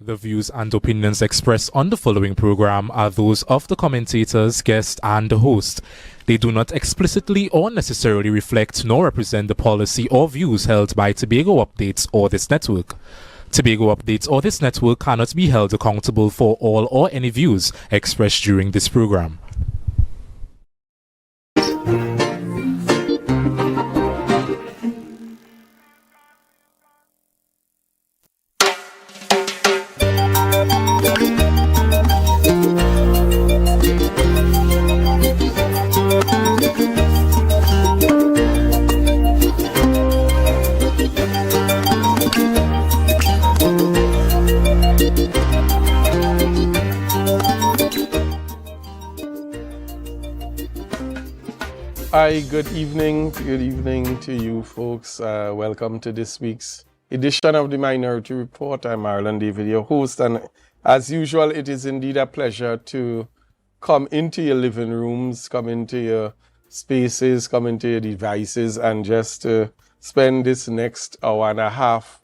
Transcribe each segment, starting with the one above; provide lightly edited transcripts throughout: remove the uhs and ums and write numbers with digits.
The views and opinions expressed on the following program are those of the commentators, guest, and the host. They do not explicitly or necessarily reflect nor represent the policy or views held by Tobago Updates or this network. Tobago Updates or this network cannot be held accountable for all or any views expressed during this program. Hi, good evening to you folks. Welcome to this week's edition of the Minority Report. I'm Marlon David, your host, and as usual, it is indeed a pleasure to come into your living rooms, come into your spaces, come into your devices, and just to spend this next hour and a half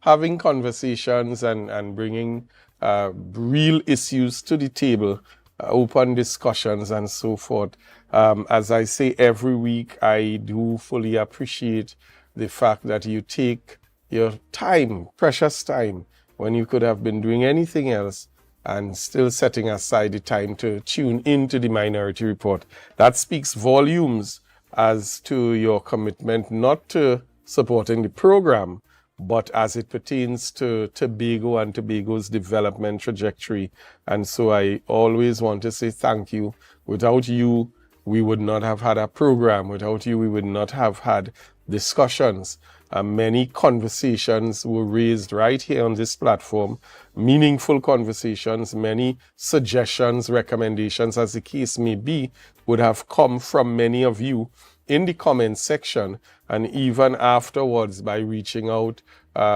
having conversations and bringing real issues to the table, open discussions and so forth. As I say every week, I do fully appreciate the fact that you take your time, precious time, when you could have been doing anything else and still setting aside the time to tune into the Minority Report. That speaks volumes as to your commitment not to supporting the program, but as it pertains to Tobago and Tobago's development trajectory. And so I always want to say thank you. Without you, we would not have had a program. Without you, we would not have had discussions. Many conversations were raised right here on this platform, meaningful conversations, many suggestions, recommendations, as the case may be, would have come from many of you in the comment section, and even afterwards by reaching out,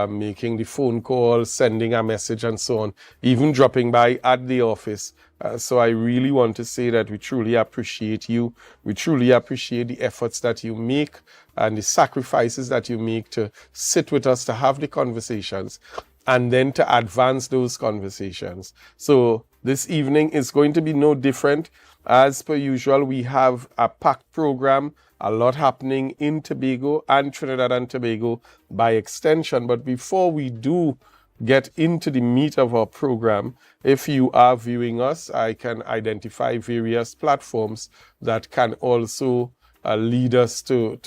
making the phone call, sending a message and so on, even dropping by at the office. So I really want to say that we truly appreciate you. We truly appreciate the efforts that you make and the sacrifices that you make to sit with us, to have the conversations, and then to advance those conversations. So this evening is going to be no different. As per usual, we have a packed program, a lot happening in Tobago and Trinidad and Tobago by extension. But before we do get into the meat of our program, if you are viewing us, I can identify various platforms that can also lead us to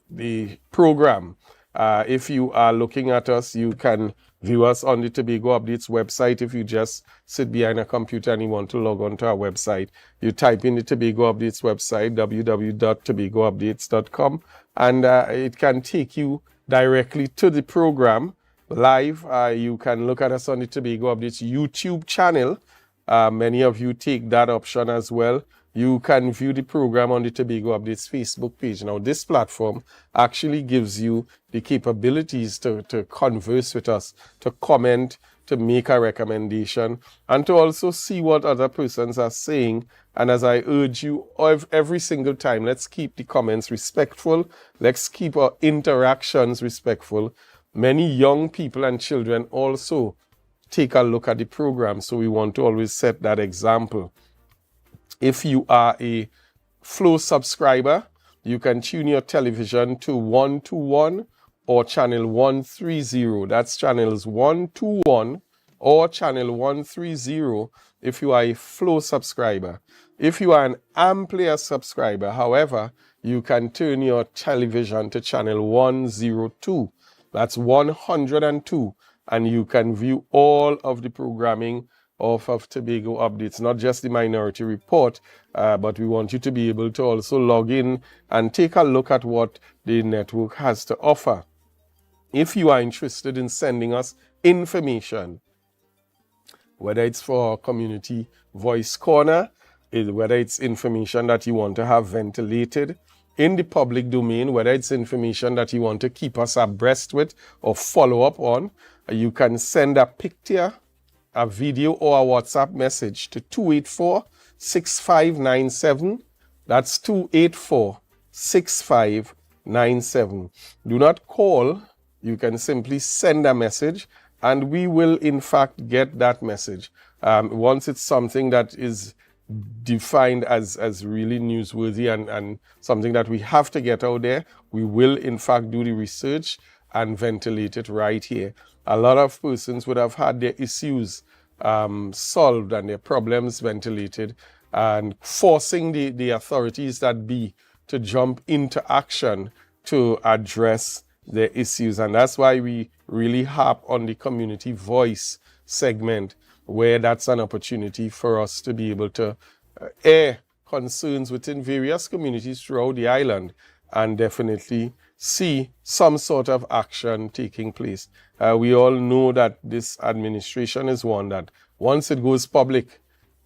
the program. If you are looking at us, you can view us on the Tobago Updates website. If you just sit behind a computer and you want to log on to our website, you type in the Tobago Updates website, www.tobagoupdates.com, and it can take you directly to the program live. You can look at us on the Tobago Updates YouTube channel. Many of you take that option as well. You can view the program on the Tobago Updates Facebook page. Now, this platform actually gives you the capabilities to converse with us, to comment, to make a recommendation, and to also see what other persons are saying. And as I urge you every single time, let's keep the comments respectful. Let's keep our interactions respectful. Many young people and children also take a look at the program, so we want to always set that example. If you are a Flow subscriber, you can tune your television to 121 or channel 130. That's channels 121 or channel 130 if you are a Flow subscriber. If you are an AMPLIA subscriber, however, you can turn your television to channel 102. That's 102, and you can view all of the programming of Tobago Updates, not just the Minority Report, but we want you to be able to also log in and take a look at what the network has to offer. If you are interested in sending us information, whether it's for Community Voice Corner, whether it's information that you want to have ventilated in the public domain, whether it's information that you want to keep us abreast with or follow up on, you can send a picture, a video, or a WhatsApp message to 284-6597. That's 284-6597. Do not call. You can simply send a message And we will, in fact, get that message. Once it's something that is defined as really newsworthy and something that we have to get out there, we will, in fact, do the research and ventilate it right here. A lot of persons would have had their issues solved and their problems ventilated, and forcing the authorities that be to jump into action to address their issues. And that's why we really harp on the community voice segment, where that's an opportunity for us to be able to air concerns within various communities throughout the island and definitely see some sort of action taking place. We all know that this administration is one that once it goes public,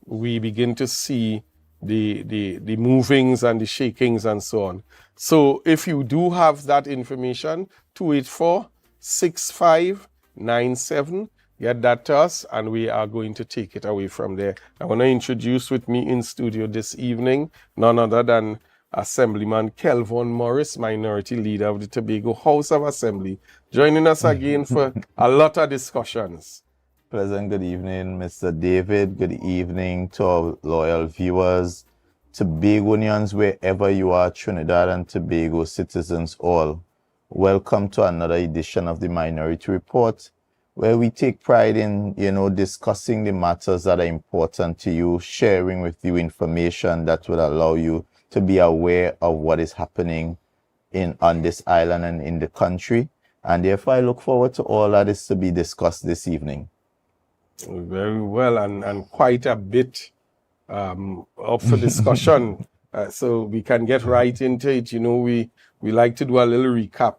we begin to see the movings and the shakings and so on. So if you do have that information, 284-6597, get that to us and we are going to take it away from there. I want to introduce with me in studio this evening none other than Assemblyman Kelvin Morris, Minority Leader of the Tobago House of Assembly, joining us again for a lot of discussions. Pleasant good evening, Mr. David. Good evening to our loyal viewers, Tobagonians, wherever you are, Trinidad and Tobago citizens all. Welcome to another edition of the Minority Report, where we take pride in, discussing the matters that are important to you, sharing with you information that will allow you to be aware of what is happening on this island and in the country. And therefore, I look forward to all that is to be discussed this evening. Very well, and quite a bit up for discussion. So we can get right into it. We like to do a little recap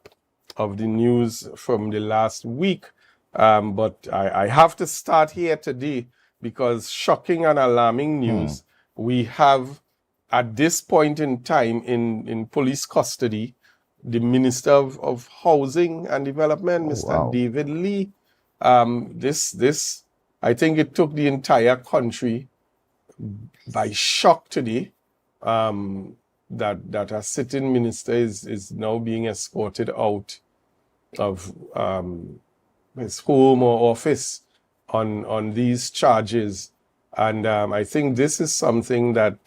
of the news from the last week. But I have to start here today because shocking and alarming news. We have, at this point in time, in police custody, the Minister of Housing and Development, Mr. David Lee. This I think it took the entire country by shock today that a sitting minister is now being escorted out of his home or office on these charges. And I think this is something that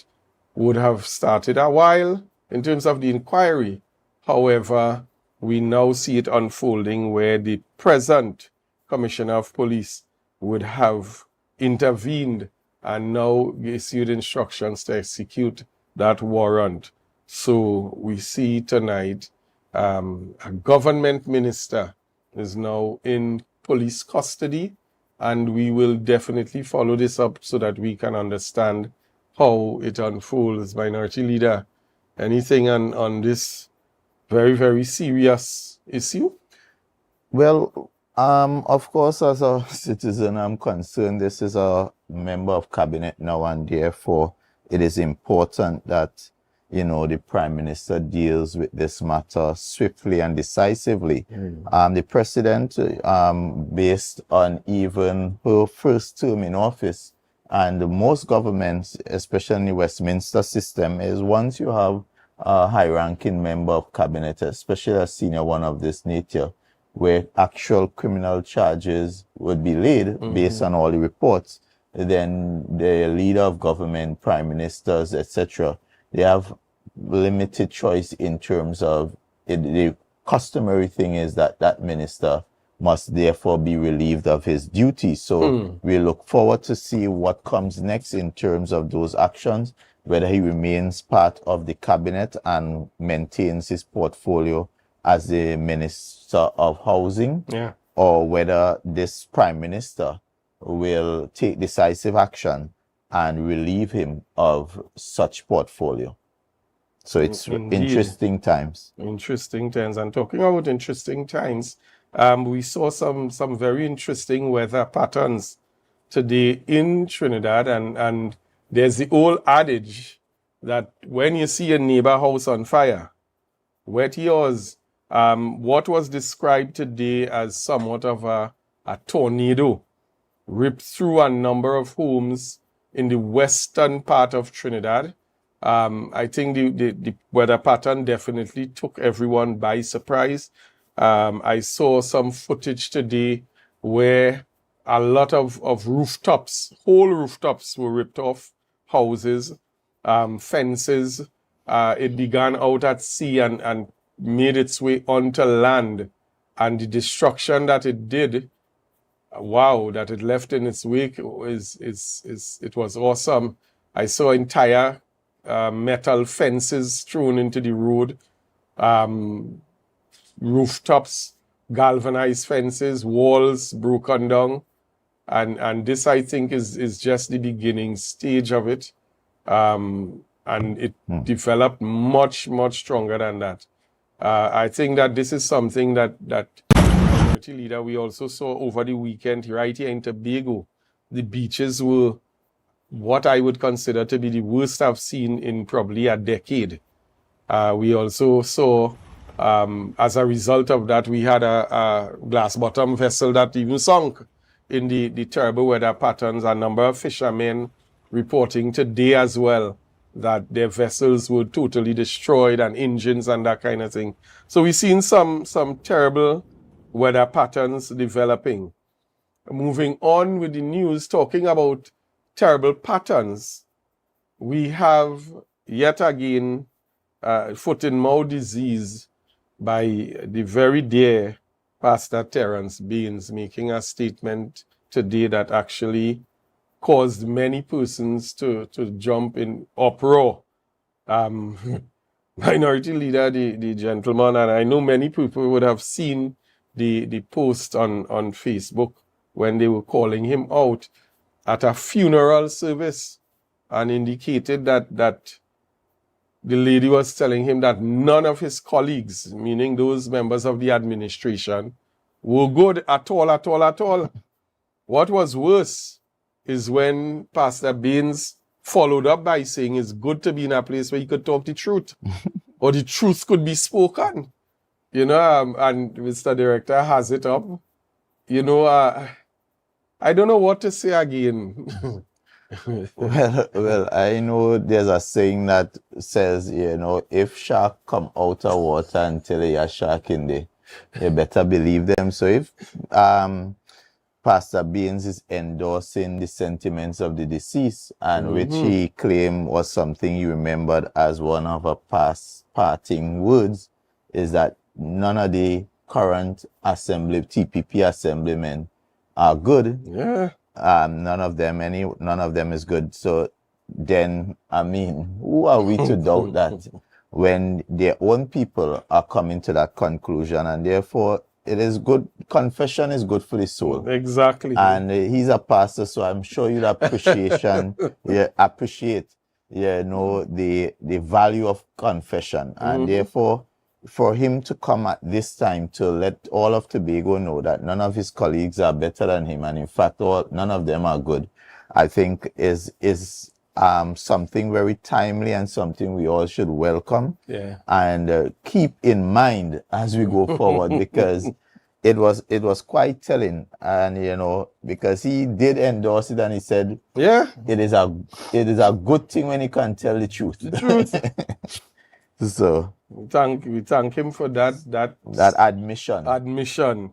would have started a while in terms of the inquiry. However, we now see it unfolding where the present Commissioner of Police would have intervened and now issued instructions to execute that warrant. So we see tonight a government minister is now in police custody, and we will definitely follow this up so that we can understand how it unfolds. Minority Leader, anything on this very, very serious issue? Well, of course, as a citizen, I'm concerned this is a member of cabinet now, and therefore it is important that, the Prime Minister deals with this matter swiftly and decisively. The President, based on even her first term in office, and most governments, especially in the Westminster system, is once you have a high-ranking member of cabinet, especially a senior one of this nature, where actual criminal charges would be laid based on all the reports, then the leader of government, prime ministers, etc., they have limited choice in terms of it. The customary thing is that minister must therefore be relieved of his duties. So we look forward to see what comes next in terms of those actions, whether he remains part of the cabinet and maintains his portfolio as the Minister of Housing, or whether this Prime Minister will take decisive action and relieve him of such portfolio. So it's interesting times. Interesting times. And talking about interesting times, we saw some very interesting weather patterns today in Trinidad, and there's the old adage that when you see a neighbor house on fire, wet yours. What was described today as somewhat of a tornado ripped through a number of homes in the western part of Trinidad. I think the weather pattern definitely took everyone by surprise. I saw some footage today where a lot of rooftops, whole rooftops were ripped off, houses, fences. It began out at sea and made its way onto land. And the destruction that it did, wow, that it left in its wake it was awesome. I saw entire metal fences thrown into the road, rooftops, galvanized fences, walls broken down. And this, I think, is just the beginning stage of it. And it developed much, much stronger than that. I think that this is something that minority leader, we also saw over the weekend right here in Tobago. The beaches were what I would consider to be the worst I've seen in probably a decade. We also saw, as a result of that, we had a glass bottom vessel that even sunk in the terrible weather patterns. A number of fishermen reporting today as well that their vessels were totally destroyed, and engines and that kind of thing. So we've seen some terrible weather patterns developing. Moving on with the news, talking about terrible patterns, we have yet again foot and mouth disease by the very dear Pastor Terence Baines, making a statement today that actually caused many persons to jump in uproar. Minority leader, the gentleman, and I know many people would have seen the post on Facebook when they were calling him out at a funeral service and indicated that the lady was telling him that none of his colleagues, meaning those members of the administration, were good at all, at all, at all. What was worse is when Pastor Baines followed up by saying it's good to be in a place where you could talk the truth or the truth could be spoken. You know, and Mr. Director has it up. You know, I don't know what to say again. Well, I know there's a saying that says, you know, if shark come out of water and tell you a shark in there, you better believe them. So if Pastor Baines is endorsing the sentiments of the deceased, and which he claimed was something he remembered as one of her past parting words, is that none of the current TPP assemblymen are good. Yeah. None of them is good. So then, I mean, who are we to doubt that when their own people are coming to that conclusion? And therefore, it is good. Confession is good for the soul. Exactly. And he's a pastor, so I'm sure you'd appreciate, the value of confession. And therefore, for him to come at this time to let all of Tobago know that none of his colleagues are better than him, and in fact, none of them are good, I think is something very timely and something we all should welcome and keep in mind as we go forward, because it was quite telling. And you know, because he did endorse it and he said, it is a good thing when he can tell the truth. So we thank him for that admission.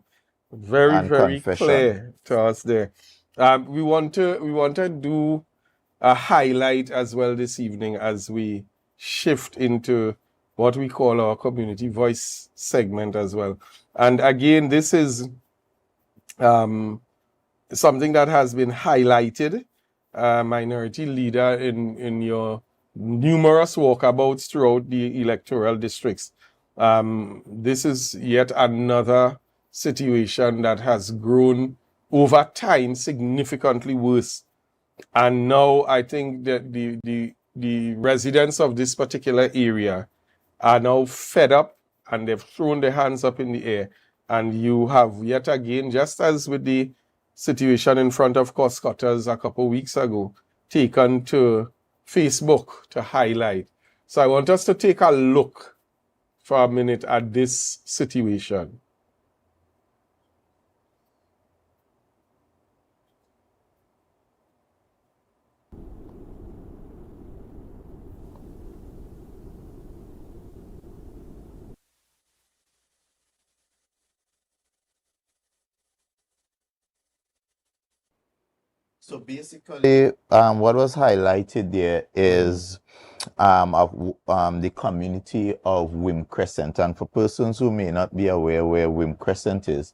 Very, very clear to us there. We want to do a highlight as well this evening as we shift into what we call our community voice segment as well. And again, this is something that has been highlighted, minority leader, in your numerous walkabouts throughout the electoral districts. This is yet another situation that has grown over time significantly worse. And now I think that the residents of this particular area are now fed up, and they've thrown their hands up in the air. And you have yet again, just as with the situation in front of cost cutters a couple of weeks ago, taken to Facebook to highlight. So I want us to take a look for a minute at this situation. So basically, what was highlighted there is the community of Wim Crescent. And for persons who may not be aware where Wim Crescent is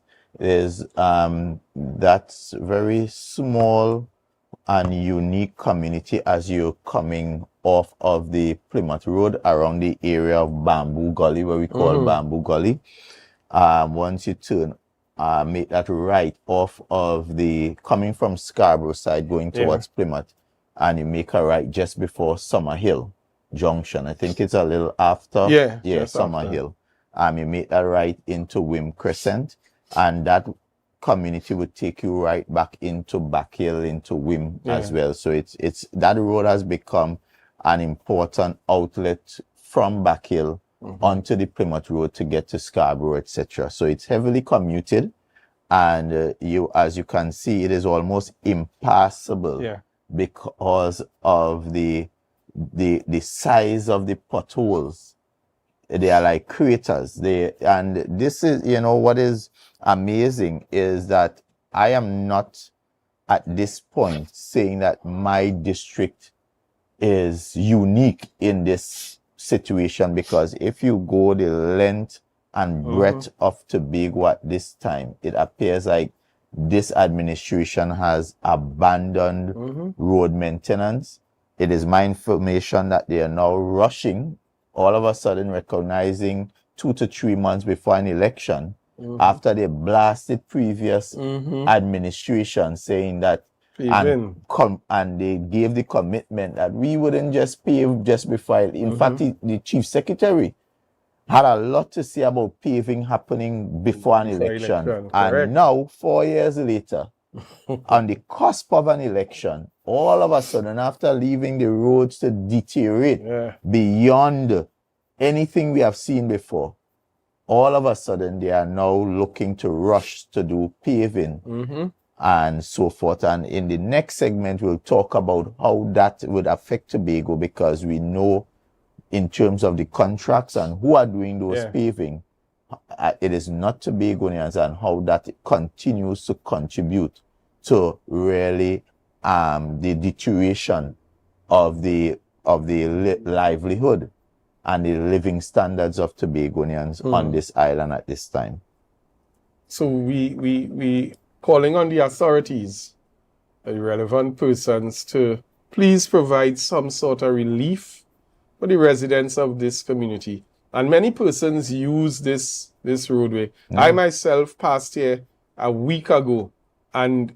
that's very small and unique community as you're coming off of the Plymouth Road around the area of Bamboo Gully, where we call Bamboo Gully. Once you turn, make that right off of the, coming from Scarborough side, going towards Plymouth, and you make a right just before Summerhill Junction. I think it's a little after. Summerhill. You make that right into Wim Crescent, and that community would take you right back into Backhill, into Wim as well. So it's that road has become an important outlet from Backhill onto the Plymouth Road to get to Scarborough, etc. So it's heavily commuted, and as you can see, it is almost impassable because of the size of the potholes. They are like craters. And this is, what is amazing is that I am not at this point saying that my district is unique in this situation, because if you go the length and breadth of Tobago at this time, it appears like this administration has abandoned road maintenance. It is my information that they are now rushing, all of a sudden recognizing 2 to 3 months before an election, after they blasted previous administration, saying that, and they gave the commitment that we wouldn't just pave just before. In fact, the chief secretary had a lot to say about paving happening before an election. And now, 4 years later, on the cusp of an election, all of a sudden, after leaving the roads to deteriorate beyond anything we have seen before, all of a sudden they are now looking to rush to do paving and so forth. And in the next segment, we'll talk about how that would affect Tobago, because we know in terms of the contracts and who are doing those paving, it is not Tobagonians, and how that continues to contribute to really the deterioration of the livelihood and the living standards of Tobagonians on this island at this time. So we calling on the authorities, the relevant persons, to please provide some sort of relief for the residents of this community. And many persons use this roadway. I myself passed here a week ago, and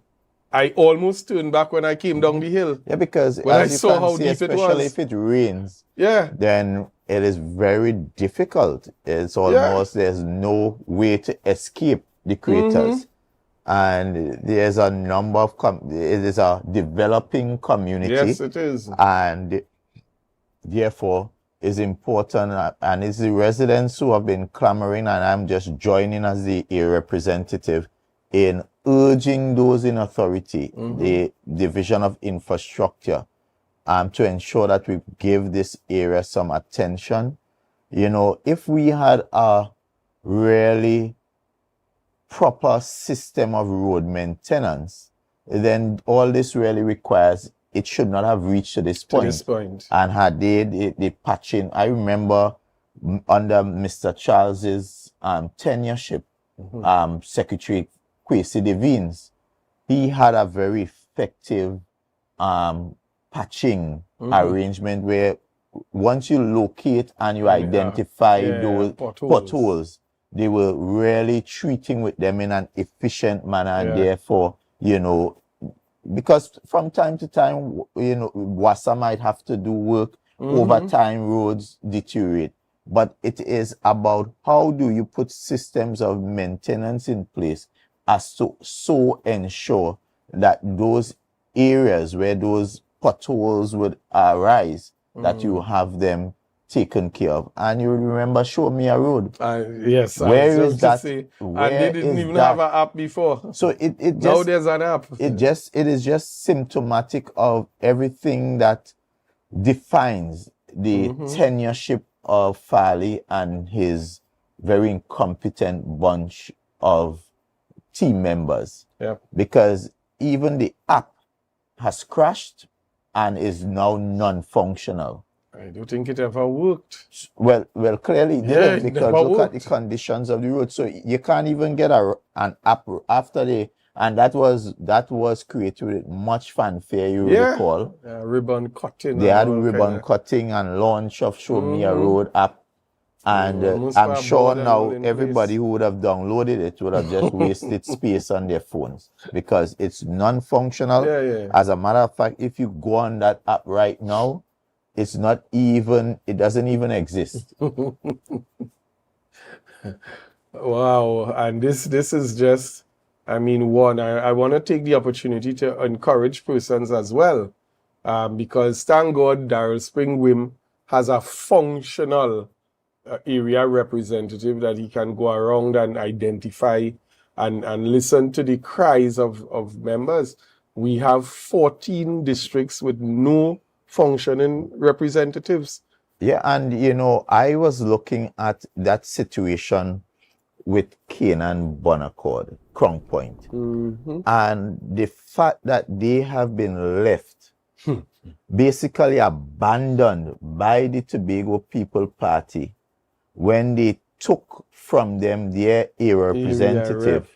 I almost turned back when I came down the hill. Yeah, because when I saw how deep it was. Especially if it rains, then it is very difficult. It's almost, there's no way to escape the craters. And there's a number of, it is a developing community. Yes, it is. And therefore, is important, and it's the residents who have been clamoring, and I'm just joining as the area representative in urging those in authority, the Division of Infrastructure, to ensure that we give this area some attention. If we had a really proper system of road maintenance, then all this really requires, it should not have reached to this point. And had they patching, I remember under Mr. Charles's tenureship, Secretary Kwesi Devines, he had a very effective patching arrangement where once you locate and you identify those potholes, they were really treating with them in an efficient manner, and therefore, because from time to time, WASA might have to do work. Over time, roads deteriorate. But it is about how do you put systems of maintenance in place as to so ensure that those areas where those potholes would arise, that you have them taken care of. And you remember Show Me a Road. Yes. Where is that? And they didn't even have an app before. So it just, now there's an app. It is just symptomatic of everything that defines the tenureship of Farley and his very incompetent bunch of team members. Yep. Because even the app has crashed and is now non-functional. I don't think it ever worked. Well, clearly it Yeah, didn't, it because never look at the worked. conditions of the road. So you can't even get an app after and that was created with much fanfare, you Yeah. recall. Ribbon cutting. They and had all ribbon kinda. cutting and launch of Show Me a Road app. And almost I'm got a sure board and all now in everybody place. who would have downloaded it would have just wasted space on their phones, because it's non-functional. Yeah, yeah. As a matter of fact, if you go on that app right now, it doesn't even exist. Wow. And this is just, I mean, one, I want to take the opportunity to encourage persons as well. Because thank God Darrell Spring WIM has a functional area representative that he can go around and identify and listen to the cries of members. We have 14 districts with no functioning representatives. Yeah, and I was looking at that situation with Canaan Bonaccord, Crown Point, and the fact that they have been left, basically abandoned by the Tobago People Party when they took from them their area representative,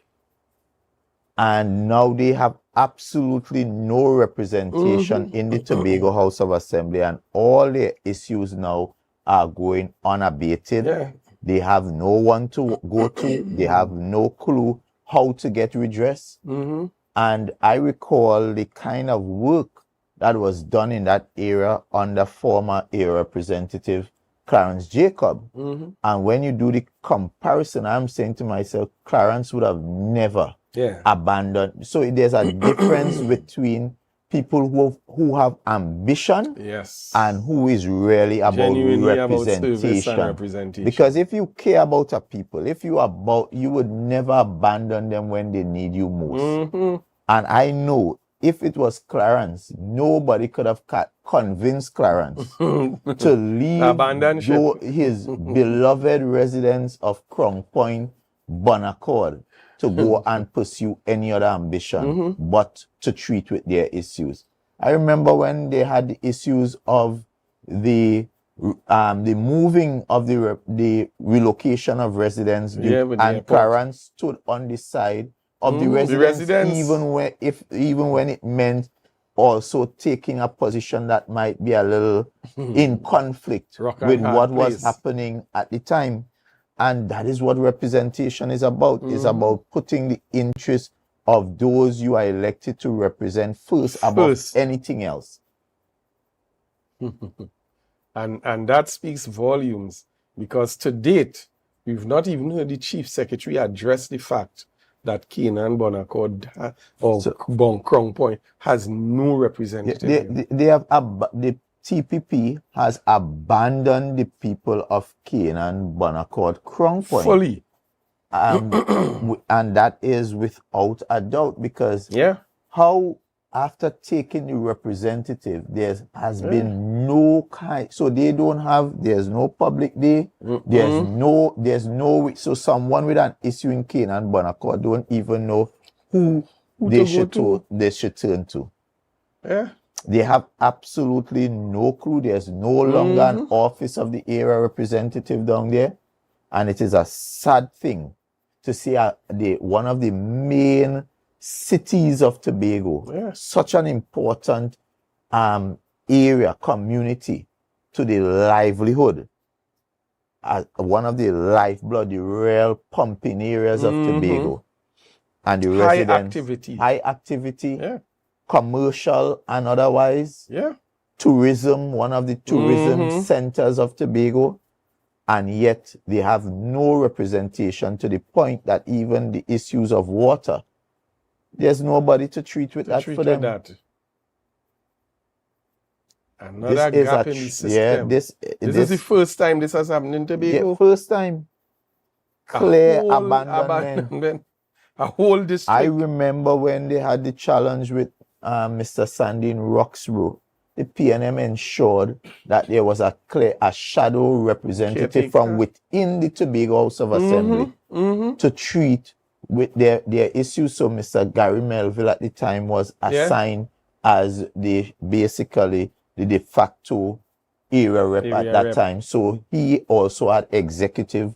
and now they have absolutely no representation in the Tobago House of Assembly, and all their issues now are going unabated. Yeah. They have no one to go to. They have no clue how to get redress. And I recall the kind of work that was done in that area under former area representative Clarence Jacob. And when you do the comparison, I'm saying to myself, Clarence would have never abandoned. So there's a difference between people who have ambition, and who is really about genuinely representation. About representation. Because if you care about a people, you would never abandon them when they need you most. And I know if it was Clarence, nobody could have convinced Clarence to leave his beloved residents of Crown Point, Bonaccord, to go and pursue any other ambition but to treat with their issues. I remember when they had the issues of the moving of the relocation of residents, and Clarence stood on the side of the residents, even when it meant also taking a position that might be a little in conflict with what was happening at the time. And that is what representation is about. It's about putting the interests of those you are elected to represent first above anything else. And that speaks volumes, because to date, we've not even heard the Chief Secretary address the fact that Canaan Bonaccord or Crown Point has no representative. The TPP has abandoned the people of Canaan Bonaccord, Crown Point. Fully. And that is without a doubt, because how after taking the representative, there has been no kind, so they don't have, there's no public day, there's no, so someone with an issue in Canaan Bonaccord don't even know who they should turn to. They have absolutely no clue. There's no longer an office of the area representative down there. And it is a sad thing to see one of the main cities of Tobago, such an important area, community to the livelihood, one of the lifeblood, the real pumping areas of Tobago. And the residents, high activity, commercial and otherwise, tourism, one of the tourism centers of Tobago, and yet they have no representation, to the point that even the issues of water, there's nobody to treat with that for them. Another gap in the system. This is the first time this has happened in Tobago. First time. Clear abandonment. A whole district. I remember when they had the challenge with Mr. Sandy in Roxborough, the PNM ensured that there was a shadow representative from within the Tobago House of Assembly to treat with their issues. So Mr. Gary Melville at the time was assigned as basically the de facto area rep at Area that rep. time. So he also had executive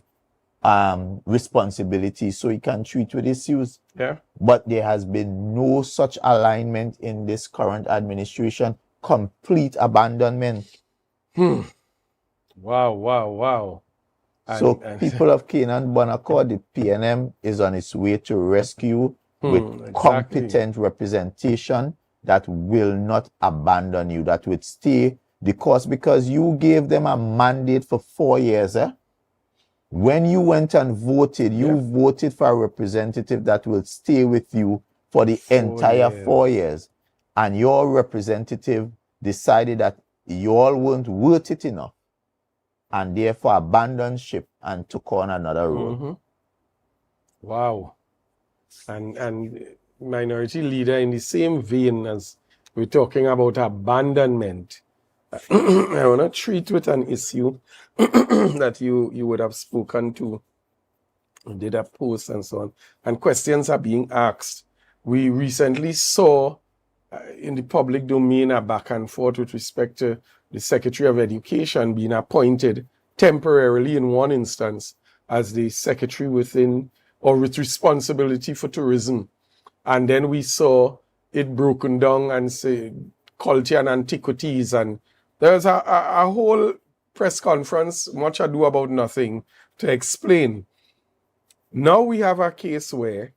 responsibility, so he can treat with issues. Yeah. But there has been no such alignment in this current administration. Complete abandonment. Wow. So people of Canaan Bonaccord, the PNM is on its way to rescue with exactly. competent representation that will not abandon you, that would stay the course, because you gave them a mandate for 4 years. When you went and voted, you voted for a representative that will stay with you for the entire 4 years. And your representative decided that you all weren't worth it enough, and therefore abandoned ship and took on another road. Wow. And minority leader, in the same vein as we're talking about abandonment, I want to treat with an issue that you would have spoken to, did a post and so on, and questions are being asked. We recently saw in the public domain a back and forth with respect to the Secretary of Education being appointed temporarily in one instance as the secretary within or with responsibility for tourism. And then we saw it broken down and say culture and antiquities, and there's a whole press conference, much ado about nothing, to explain. Now we have a case where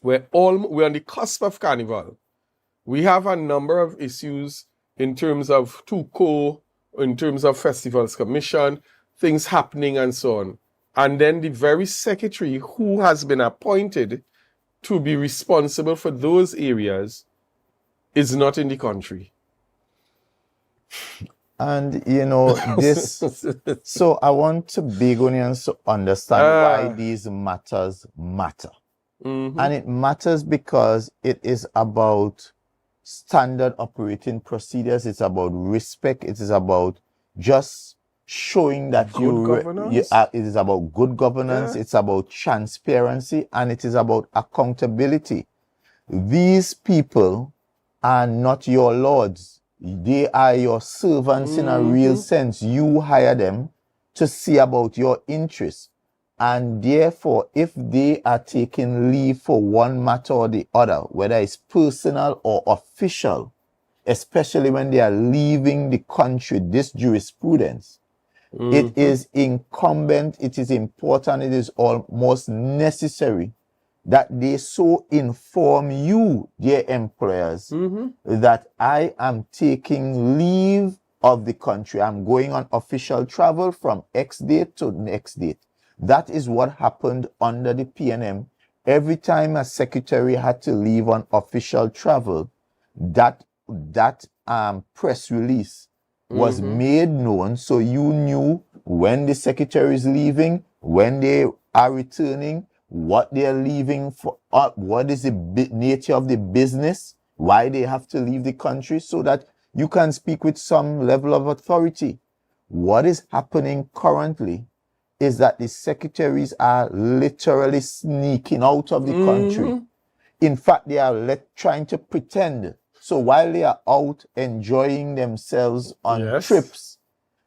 we're on the cusp of Carnival. We have a number of issues in terms of TUCO, in terms of Festivals Commission, things happening and so on. And then the very secretary who has been appointed to be responsible for those areas is not in the country. And you know, this, so I want Tobagonians to understand why these matters matter. And it matters because it is about standard operating procedures. It's about respect. It is about just showing that it is about good governance. It's about transparency, and it is about accountability. These people are not your lords. They are your servants in a real sense. You hire them to see about your interests. And therefore, if they are taking leave for one matter or the other, whether it's personal or official, especially when they are leaving the country, this jurisprudence, it is incumbent, it is important, it is almost necessary that they so inform you, dear employers, that I am taking leave of the country. I'm going on official travel from X date to next date. That is what happened under the PNM. Every time a secretary had to leave on official travel, that press release was made known, so you knew when the secretary is leaving, when they are returning, what they are leaving for, what is the nature of the business, why they have to leave the country, so that you can speak with some level of authority. What is happening currently is that the secretaries are literally sneaking out of the country. In fact, they are trying to pretend. So while they are out enjoying themselves on trips,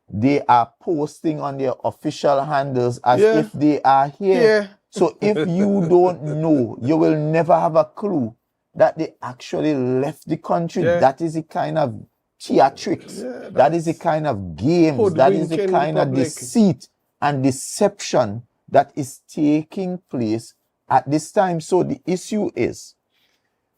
they are posting on their official handles as if they are here. So if you don't know, you will never have a clue that they actually left the country. That is the kind of theatrics. That is the kind of games. That is the kind of deceit and deception that is taking place at this time. So the issue is,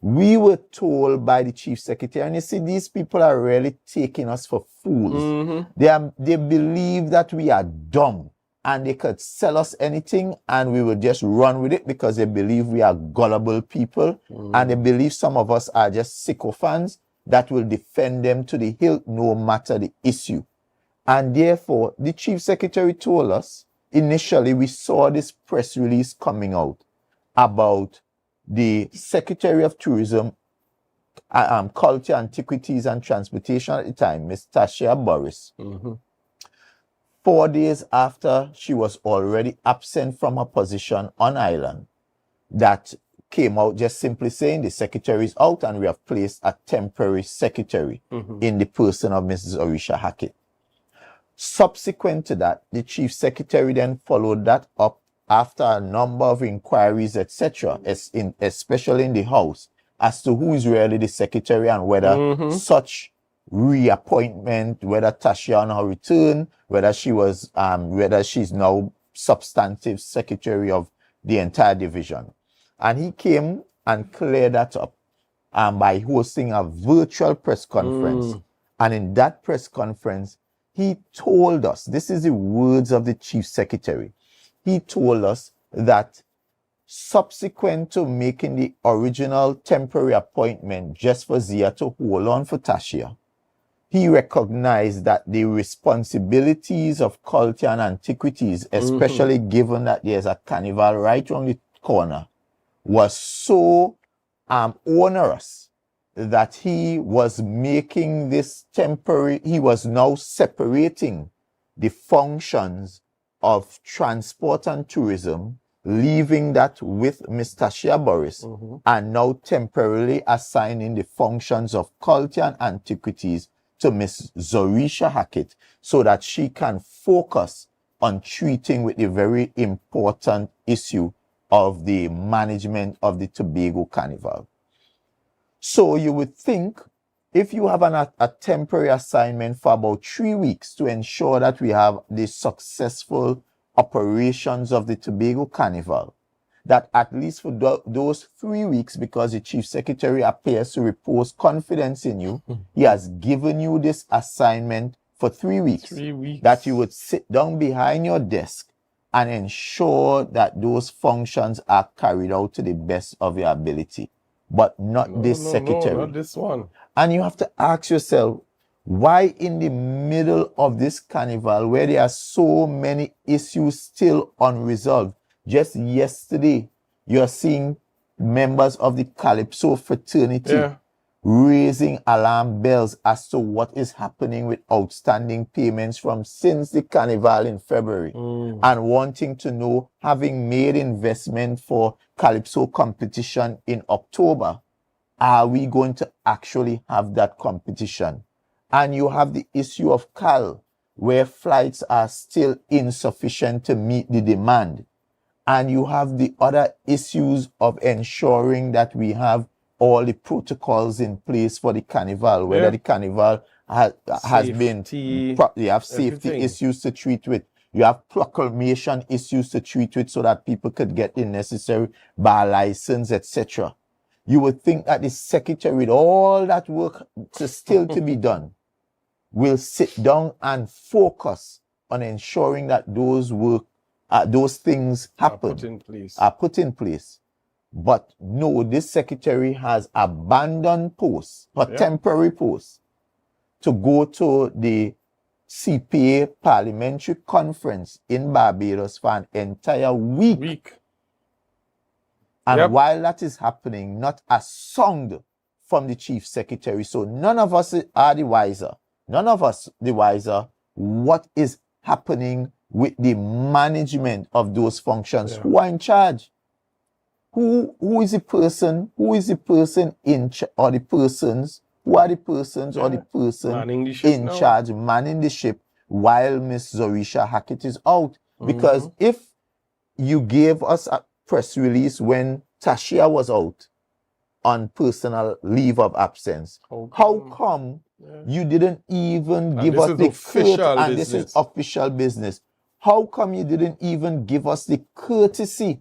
we were told by the chief secretary, and you see, these people are really taking us for fools. They believe that we are dumb and they could sell us anything and we will just run with it because they believe we are gullible people, and they believe some of us are just sycophants that will defend them to the hilt no matter the issue. And therefore, the chief secretary told us, initially we saw this press release coming out about the Secretary of Tourism, Culture, Antiquities and Transportation at the time, Ms. Tasha Boris. 4 days after she was already absent from her position on island, that came out just simply saying the secretary is out and we have placed a temporary secretary in the person of Mrs. Orisha Hackett. Subsequent to that, the chief secretary then followed that up after a number of inquiries, etc., especially in the House, as to who is really the secretary and whether such reappointment, whether Tasha on her return, whether she's now substantive secretary of the entire division. And he came and cleared that up by hosting a virtual press conference. And in that press conference, he told us, this is the words of the chief secretary, he told us that subsequent to making the original temporary appointment just for Zia to hold on for Tasha, he recognized that the responsibilities of culture and antiquities, especially given that there's a carnival right around the corner, was so onerous that he was making this temporary, he was now separating the functions of transport and tourism, leaving that with Ms. Tasha Boris, and now temporarily assigning the functions of culture and antiquities to Ms. Zorisha Hackett so that she can focus on treating with the very important issue of the management of the Tobago Carnival. So you would think if you have a temporary assignment for about 3 weeks to ensure that we have the successful operations of the Tobago Carnival, that at least for those 3 weeks, because the chief secretary appears to repose confidence in you, he has given you this assignment for 3 weeks. 3 weeks. That you would sit down behind your desk and ensure that those functions are carried out to the best of your ability. But not this secretary. No, not this one. And you have to ask yourself, why in the middle of this carnival, where there are so many issues still unresolved? Just yesterday, you're seeing members of the Calypso fraternity raising alarm bells as to what is happening with outstanding payments from since the carnival in February, and wanting to know, having made investment for Calypso competition in October, are we going to actually have that competition? And you have the issue of CAL, where flights are still insufficient to meet the demand. And you have the other issues of ensuring that we have all the protocols in place for the carnival, whether the carnival has been, you have safety issues to treat with, you have proclamation issues to treat with so that people could get the necessary bar license, etc. You would think that the secretary, with all that work still to be done, will sit down and focus on ensuring that those things happen, are put in place. But no, this secretary has abandoned posts, or temporary posts, to go to the CPA Parliamentary Conference in Barbados for an entire week. And while that is happening, not a sound from the chief secretary. So none of us are the wiser. None of us the wiser what is happening with the management of those functions. Who are in charge? Who is the person? Who is the person in charge, or the persons? Who are the persons or the person in charge manning the ship while Miss Zorisha Hackett is out? Because if you gave us a press release when Tasha was out on personal leave of absence, how come you didn't even give us the courtesy? This is official business. How come you didn't even give us the courtesy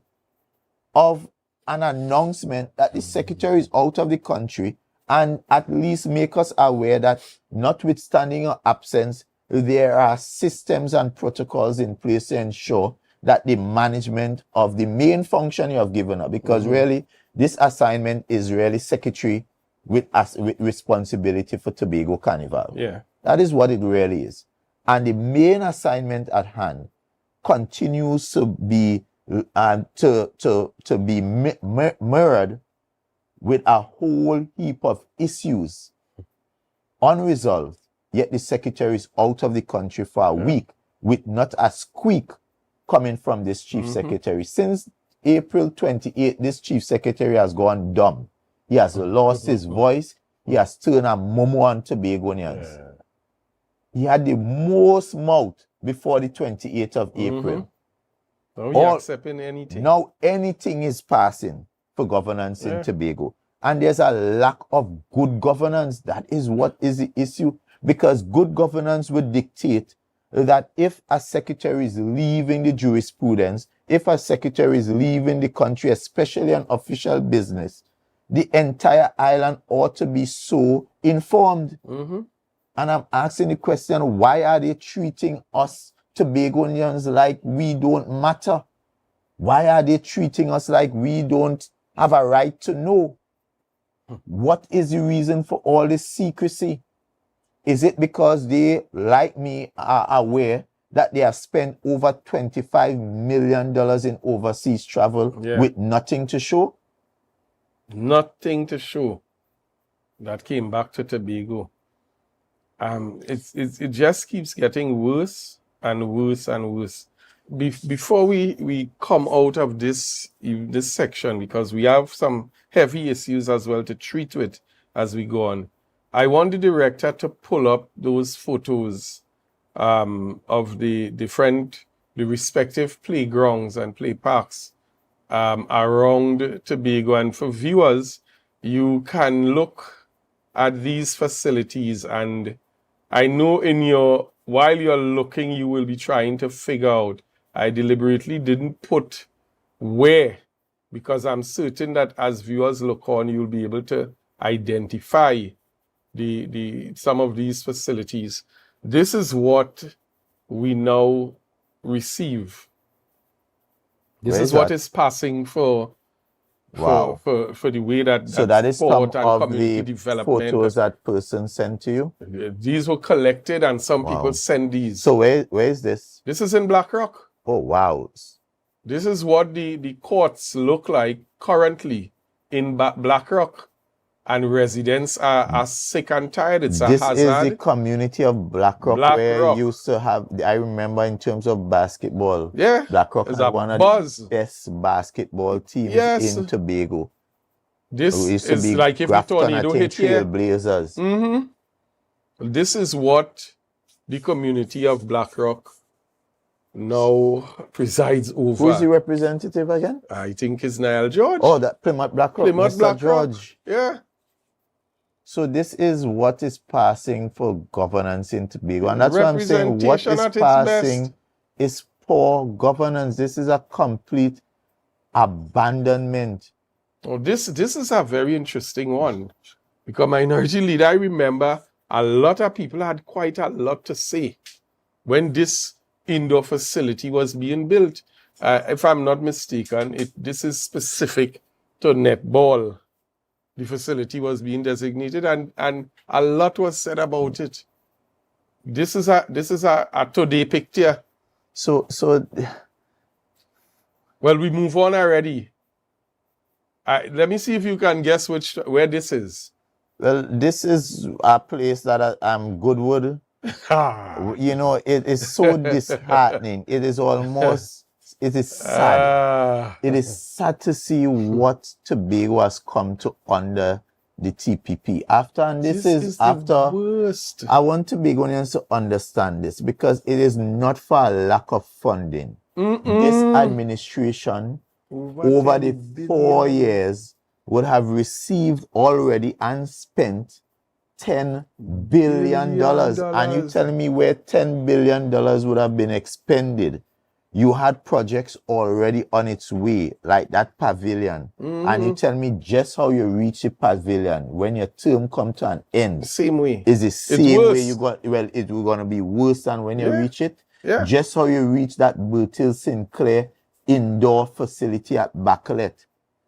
of an announcement that the secretary is out of the country, and at least make us aware that, notwithstanding your absence, there are systems and protocols in place to ensure that the management of the main function you have given up, because really this assignment is really secretary with responsibility for Tobago Carnival. That is what it really is. And the main assignment at hand continues to be mirrored with a whole heap of issues unresolved, yet the secretary is out of the country for a week with not a squeak coming from this chief secretary. Since April 28th, this chief secretary has gone dumb. He has lost his voice. He has turned a momo on Tobagonians. Yeah. He had the most mouth before the 28th of April. Now he accepting anything. Now anything is passing for governance in Tobago. And there's a lack of good governance. That is what is the issue. Because good governance would dictate that if a secretary is leaving the jurisprudence, if a secretary is leaving the country, especially on official business, the entire island ought to be so informed. And I'm asking the question, why are they treating us Tobagonians like we don't matter? Why are they treating us like we don't have a right to know? What is the reason for all this secrecy? Is it because they, like me, are aware that they have spent over $25 million in overseas travel with nothing to show? Nothing to show. That came back to Tobago. It just keeps getting worse and worse and worse. Before we come out of this section, because we have some heavy issues as well to treat with as we go on, I want the director to pull up those photos of the respective playgrounds and play parks around Tobago. And for viewers, you can look at these facilities, and I know while you're looking, you will be trying to figure out. I deliberately didn't put where, because I'm certain that as viewers look on, you'll be able to identify some of these facilities. This is what we now receive. This is what is passing for the way that so that is some sport and of community the development. photos that person sent to you? These were collected, and some people send these. So where is this? This is in Blackrock. Oh, wow. This is what the courts look like currently in Blackrock. And residents are sick and tired. It's a hazard. This is the community of Blackrock where you used to have, I remember in terms of basketball. Yeah. Blackrock is one of the best basketball teams in Tobago. This is like if the tornado hit here. Trailblazers. This is what the community of Blackrock now presides over. Who's the representative again? I think it's Niall George. Oh, that Plymouth Blackrock. Plymouth Blackrock. Yeah. So this is what is passing for governance in Tobago. And that's what I'm saying. What is passing is poor governance. This is a complete abandonment. Oh, this is a very interesting one. Because Minority Leader, I remember a lot of people had quite a lot to say when this indoor facility was being built. If I'm not mistaken, this is specific to netball. The facility was being designated, and a lot was said about it. This is a today picture. So well, we move on already. Let me see if you can guess where this is. Well, this is a place that Goodwood. You know, it is so disheartening. It is almost. It is sad. It is sad to see what Tobago has come to under the TPP. This is after. Worst. I want Tobagonians to understand this, because it is not for a lack of funding. This administration, over the 4 years, would have received already and spent $10 billion. And you telling me where $10 billion would have been expended? You had projects already on its way, like that pavilion. And you tell me just how you reach the pavilion when your term come to an end. Same way. Is the same way you got, well, it will gonna be worse than when you reach it. Yeah. Just how you reach that Bertil Sinclair indoor facility at Bacalet.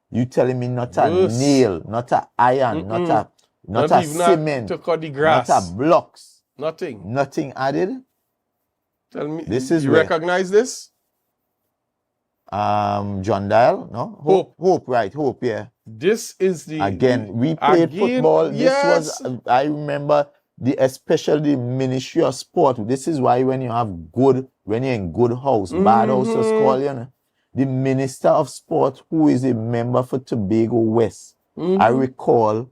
You telling me not a nail, not a iron, not a cement, to cut the grass. not a blocks. Nothing added. Tell me, this is you recognize this? John Dial, no? Hope, right, Hope, yeah. This is the... Again, we played football. This was, I remember, especially the Ministry of Sport. This is why when you're in good house, bad house is called, you know. the Minister of Sport, who is a member for Tobago West, I recall,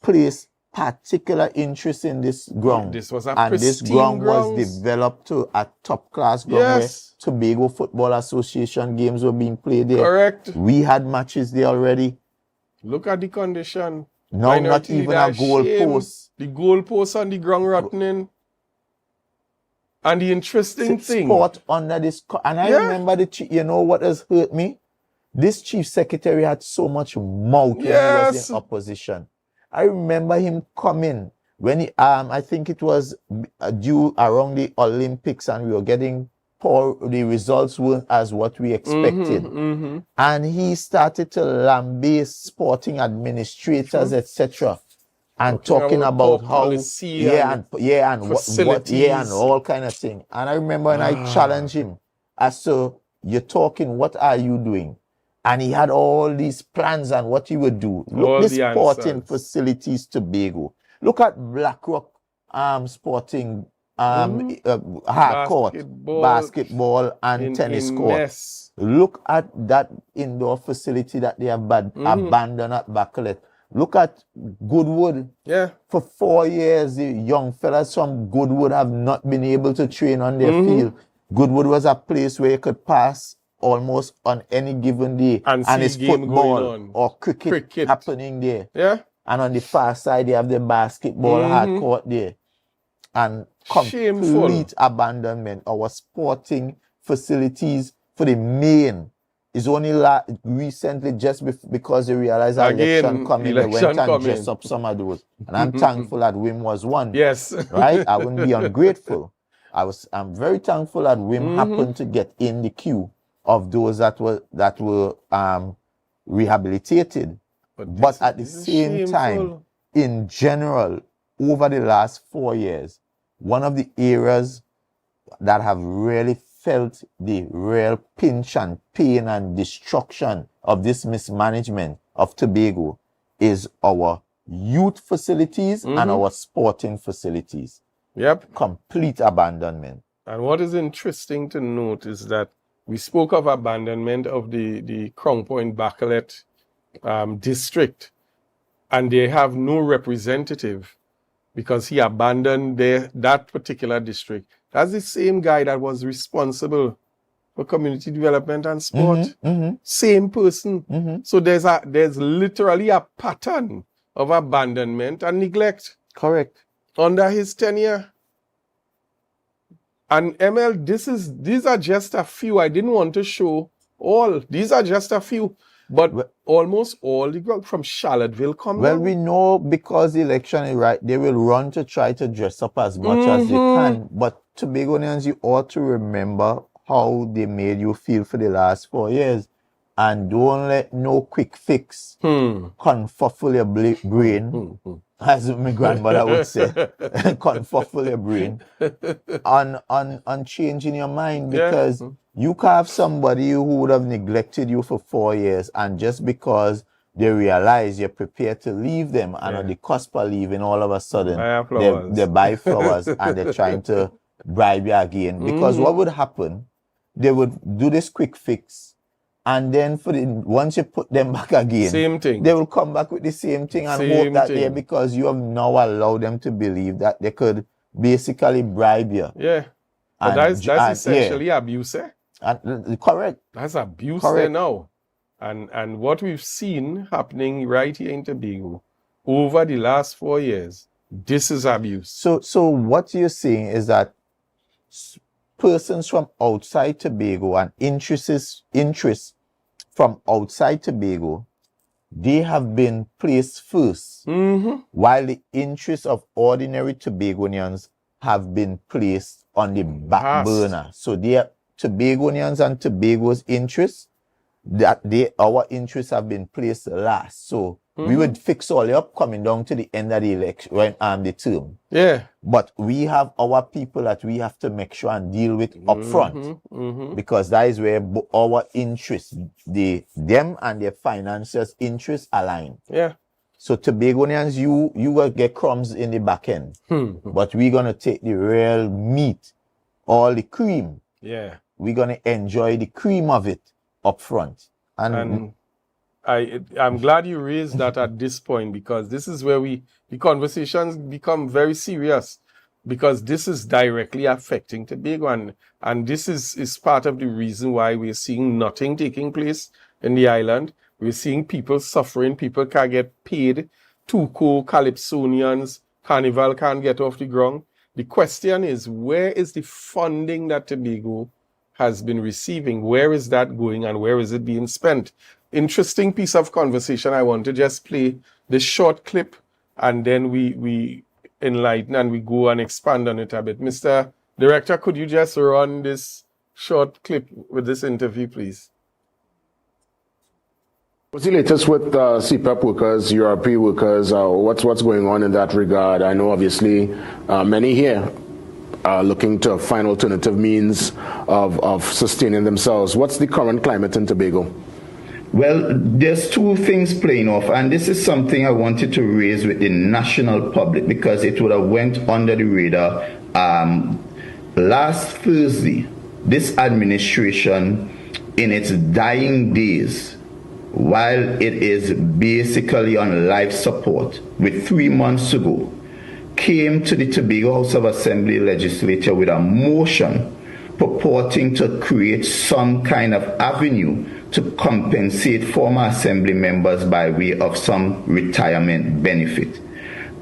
placed particular interest in this ground. This was a and this pristine ground was grounds. developed to a top-class ground Yes. where Tobago Football Association games were being played there. Correct. We had matches there already. Look at the condition. Now Minor not T, even a that goal shame. post. The goal post on the ground rotting. And the interesting thing. Sport under this. And I remember you know what has hurt me? This chief secretary had so much mouth when he was in opposition. I remember him coming when he, I think it was due around the Olympics and we were getting poor, the results weren't as what we expected. And he started to lambaste sporting administrators, etc. And talking about how, and all kind of thing. And I remember when I challenged him as to, you're talking, what are you doing? And he had all these plans and what he would do. Look, the sporting facilities Tobago. Look at Blackrock sporting hard court, basketball and tennis court. Look at that indoor facility that they have abandoned at Bacalet. Look at Goodwood. Yeah. For 4 years, the young fellas from Goodwood have not been able to train on their field. Goodwood was a place where you could pass almost on any given day, and it's football or cricket happening there. Yeah. And on the far side, you have the basketball hard court there. And complete abandonment. Our sporting facilities for the main is only recently, just because they realized our election coming, they went and dressed up some of those. And I'm thankful that WIM was one. Yes. Right? I wouldn't be ungrateful. I'm very thankful that WIM happened to get in the queue of those that were rehabilitated. But at the same time, in general, over the last 4 years, one of the areas that have really felt the real pinch and pain and destruction of this mismanagement of Tobago is our youth facilities and our sporting facilities. Yep. Complete abandonment. And what is interesting to note is that we spoke of abandonment of the Crown Point Bacalet district, and they have no representative because he abandoned that particular district. That's the same guy that was responsible for community development and sport. Same person. So there's literally a pattern of abandonment and neglect. Correct. Under his tenure. And ML, these are just a few. I didn't want to show all. These are just a few. But almost all the ground from Charlottesville come Well, down. we know because the election is right, they will run to try to dress up as much as they can. But Tobagonians, you ought to remember how they made you feel for the last 4 years. And don't let no quick fix confuffle your brain, as my grandmother would say, confuffle your brain on changing your mind, because you can have somebody who would have neglected you for 4 years, and just because they realize you're prepared to leave them and on the cusp of leaving, all of a sudden they buy flowers and they're trying to bribe you again. Because what would happen, they would do this quick fix, and then once you put them back again, same thing. They will come back with the same thing and hope that because you have now allowed them to believe that they could basically bribe you. Yeah. But that's essentially abuse, eh? Correct. That's abuse there now. And what we've seen happening right here in Tobago over the last 4 years, this is abuse. So what you're saying is that persons from outside Tobago and interests from outside Tobago, they have been placed first, while the interests of ordinary Tobagonians have been placed on the back burner. So they are Tobagonians and Tobago's interests, our interests have been placed last. So we would fix all up coming down to the end of the election, the term. Yeah. But we have our people that we have to make sure and deal with up front, because that is where our interests, them and their financiers' interests align. Yeah. So Tobagonians, you will get crumbs in the back end, but we're gonna take the real meat, all the cream. Yeah. We're gonna enjoy the cream of it upfront. And I'm glad you raised that at this point, because this is where the conversations become very serious, because this is directly affecting Tobago, and this is part of the reason why we're seeing nothing taking place in the island. We're seeing people suffering, people can't get paid, Tuco, Calypsonians, Carnival can't get off the ground. The question is, where is the funding that Tobago has been receiving? Where is that going, and where is it being spent? Interesting piece of conversation. I want to just play this short clip, and then we enlighten and we go and expand on it a bit. Mr. Director, could you just run this short clip with this interview, please? What's the latest with CPAP workers, URP workers? What's going on in that regard? I know obviously many here are looking to find alternative means of sustaining themselves. What's the current climate in Tobago? Well, there's two things playing off, and this is something I wanted to raise with the national public because it would have went under the radar. Last Thursday, this administration, in its dying days, while it is basically on life support, with 3 months to go, came to the Tobago House of Assembly legislature with a motion purporting to create some kind of avenue to compensate former assembly members by way of some retirement benefit.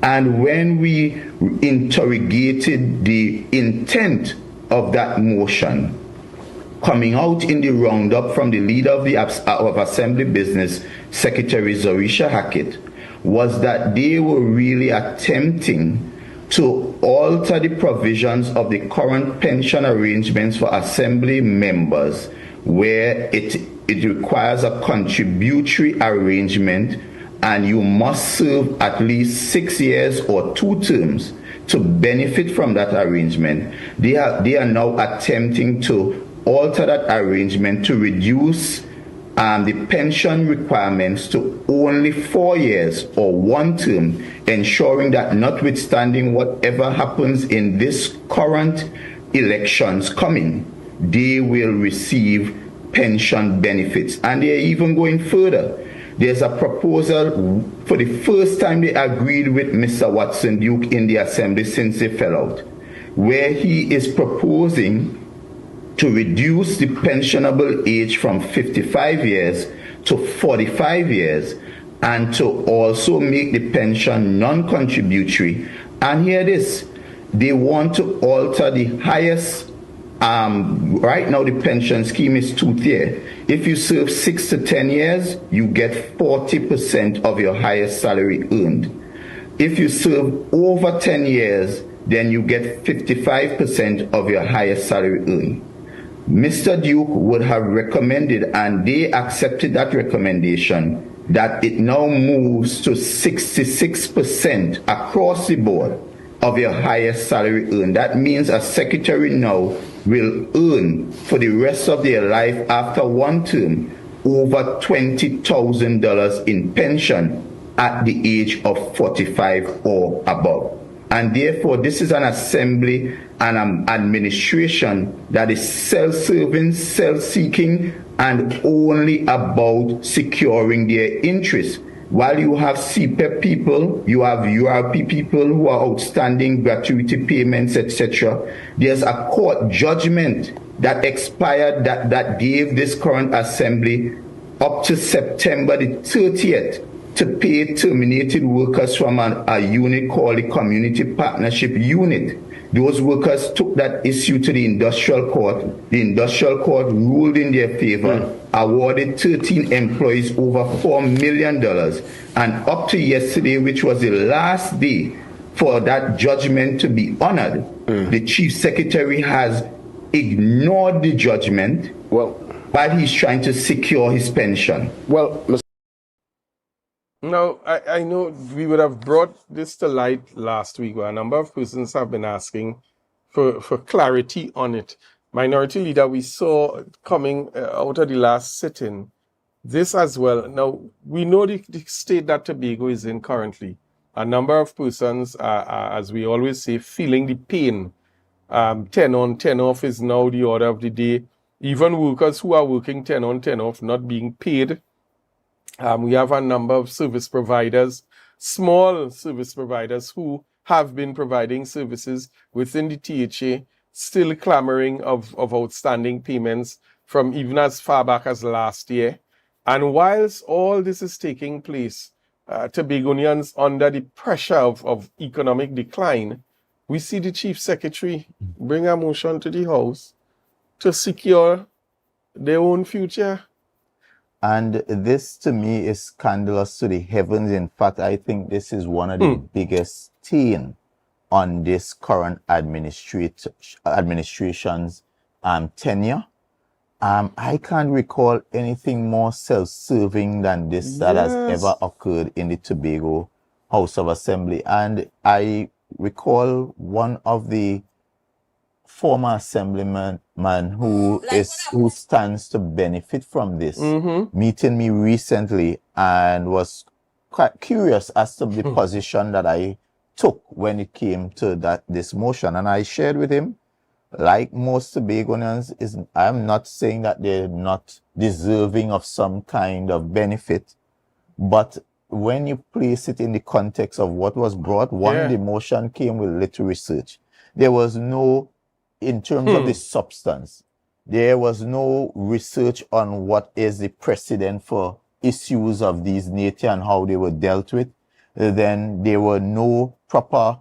And when we interrogated the intent of that motion, coming out in the roundup from the leader of Assembly Business, Secretary Zorisha Hackett, was that they were really attempting to alter the provisions of the current pension arrangements for Assembly members, where it requires a contributory arrangement and you must serve at least 6 years or 2 terms to benefit from that arrangement. They are now attempting to alter that arrangement to reduce the pension requirements to only 4 years or 1 term, ensuring that notwithstanding whatever happens in this current elections coming, they will receive pension benefits. And they're even going further. There's a proposal, for the first time they agreed with Mr. Watson Duke in the Assembly since they fell out, where he is proposing to reduce the pensionable age from 55 years to 45 years and to also make the pension non-contributory. And hear this, they want to alter the highest, right now the pension scheme is 2-tier. If you serve 6 to 10 years, you get 40% of your highest salary earned. If you serve over 10 years, then you get 55% of your highest salary earned. Mr. Duke would have recommended, and they accepted that recommendation, that it now moves to 66% across the board of your highest salary earned. That means a secretary now will earn for the rest of their life after 1 term over $20,000 in pension at the age of 45 or above. And therefore, this is an assembly and an administration that is self-serving, self-seeking, and only about securing their interests. While you have CPEP people, you have URP people who are outstanding gratuity payments, etc. There's a court judgment that expired that gave this current assembly up to September the 30th to pay terminated workers from a unit called the Community Partnership Unit. Those workers took that issue to the industrial court. The industrial court ruled in their favor, awarded 13 employees over $4 million. And up to yesterday, which was the last day for that judgment to be honored, the chief secretary has ignored the judgment while he's trying to secure his pension. Well, Mr. Now, I know we would have brought this to light last week, where a number of persons have been asking for clarity on it. Minority Leader, we saw coming out of the last sitting, this as well. Now, we know the state that Tobago is in currently. A number of persons are, as we always say, feeling the pain. 10 on, 10 off is now the order of the day. even workers who are working 10 on 10 off not being paid. We have a number of service providers, small service providers who have been providing services within the THA, still clamoring of outstanding payments from even as far back as last year. And whilst all this is taking place, Tobagonians under the pressure of economic decline, we see the Chief Secretary bring a motion to the House to secure their own future. And this to me is scandalous to the heavens. In fact, I think this is one of the biggest stain on this current administration's tenure. I can't recall anything more self-serving than this that has ever occurred in the Tobago House of Assembly. And I recall one of the former assemblyman who stands to benefit from this meeting me recently and was quite curious as to the position that I took when it came to this motion. And I shared with him, like most Tobagonians, I'm not saying that they're not deserving of some kind of benefit, but when you place it in the context of what was brought, the motion came with little research. There was no, in terms of the substance, there was no research on what is the precedent for issues of these nature and how they were dealt with. Then there were no proper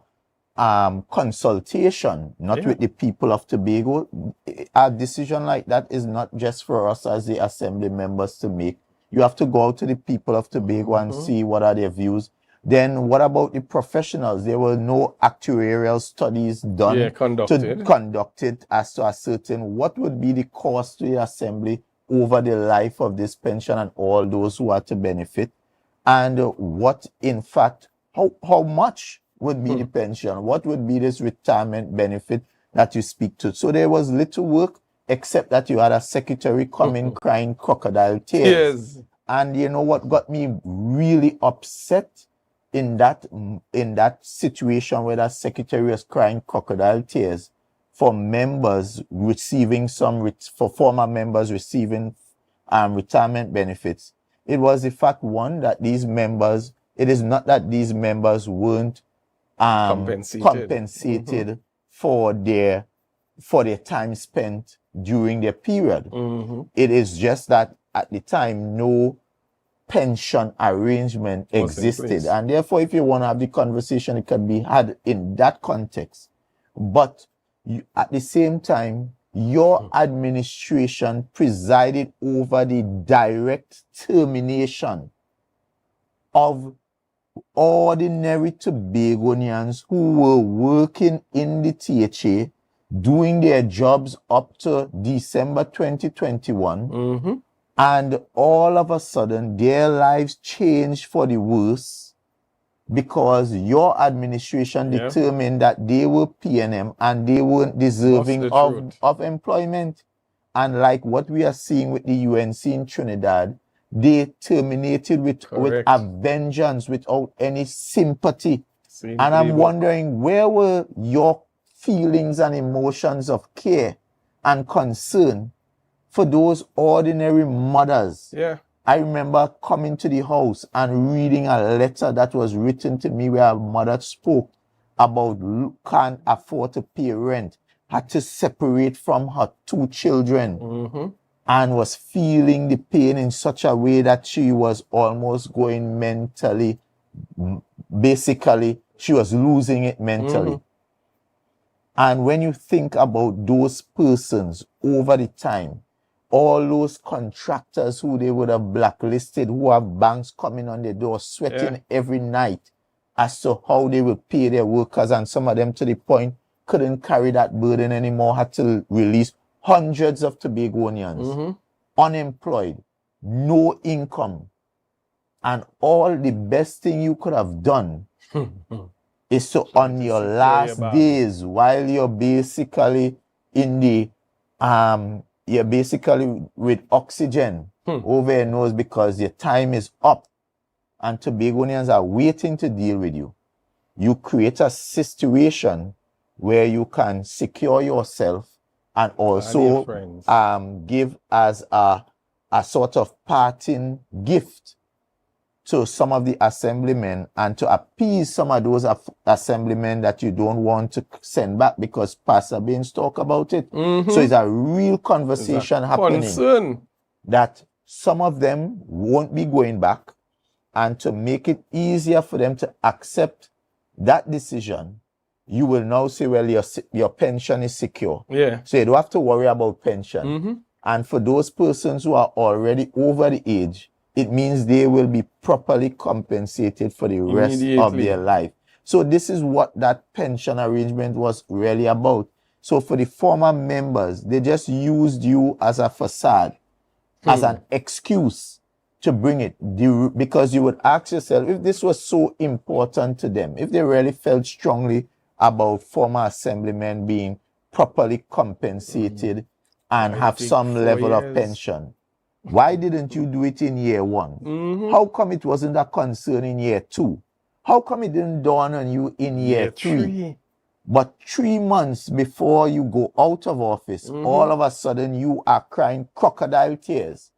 consultation, not with the people of Tobago. A decision like that is not just for us as the assembly members to make. You have to go out to the people of Tobago and see what are their views. Then what about the professionals? There were no actuarial studies done conducted as to ascertain what would be the cost to the assembly over the life of this pension and all those who are to benefit, and what in fact, how much would be the pension, what would be this retirement benefit that you speak to. So there was little work except that you had a secretary coming crying crocodile tears. And you know what got me really upset in that situation where that secretary was crying crocodile tears for members receiving for former members receiving retirement benefits? It was the fact, one, that these members, it is not that these members weren't compensated for their time spent during their period. It is just that at the time no pension arrangement existed, and therefore if you want to have the conversation, it can be had in that context. But at the same time, your administration presided over the direct termination of ordinary Tobagonians who were working in the THA, doing their jobs up to December 2021, and all of a sudden their lives changed for the worse because your administration determined that they were PNM and they weren't deserving of employment. And like what we are seeing with the UNC in Trinidad, they terminated with a vengeance without any sympathy. And I'm wondering, where were your feelings and emotions of care and concern for those ordinary mothers? I remember coming to the house and reading a letter that was written to me where a mother spoke about can't afford to pay rent, had to separate from her 2 children, and was feeling the pain in such a way that she was almost going mentally, basically, she was losing it mentally. And when you think about those persons over the time, all those contractors who they would have blacklisted, who have banks coming on their door, sweating every night as to how they will pay their workers, and some of them to the point couldn't carry that burden anymore, had to release hundreds of Tobagonians, unemployed, no income. And all the best thing you could have done is to, on your last days, while you're basically in the, you're basically with oxygen over your nose because your time is up and Tobagonians are waiting to deal with you, you create a situation where you can secure yourself and also give as a sort of parting gift to some of the assemblymen and to appease some of those assemblymen that you don't want to send back because Pastor Baines talk about it. So it's a real conversation happening that some of them won't be going back, and to make it easier for them to accept that decision, you will now say, well, your pension is secure. Yeah. So you don't have to worry about pension. And for those persons who are already over the age, it means they will be properly compensated for the rest of their life. So this is what that pension arrangement was really about. So for the former members, they just used you as a facade, as an excuse to bring it. Because you would ask yourself, if this was so important to them, if they really felt strongly about former assemblymen being properly compensated and have some level of pension, why didn't you do it in year 1? How come it wasn't a concern in year 2? How come it didn't dawn on you in year 3? But 3 months before you go out of office, all of a sudden you are crying crocodile tears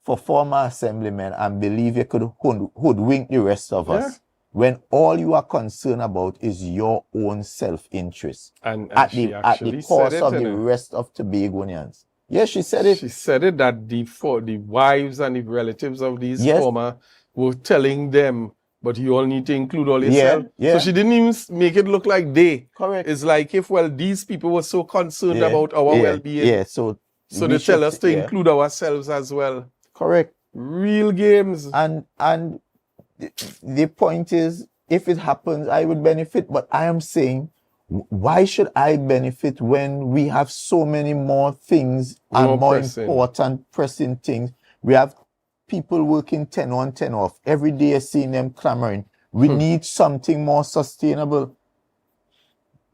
for former assemblymen and believe you could hoodwink the rest of us, when all you are concerned about is your own self-interest at the cost of the rest of Tobagonians. Yes, she said it. She said it that the wives and the relatives of these former were telling them, but you all need to include all yourself. So she didn't even make it look like they. Correct. It's like if, well, these people were so concerned about our well-being. So they tell us to include ourselves as well. Correct. Real games. And the point is, if it happens, I would benefit. But I am saying, why should I benefit when we have so many more things and more important pressing things? We have people working 10 on, 10 off. Every day you're seeing them clamoring. We need something more sustainable,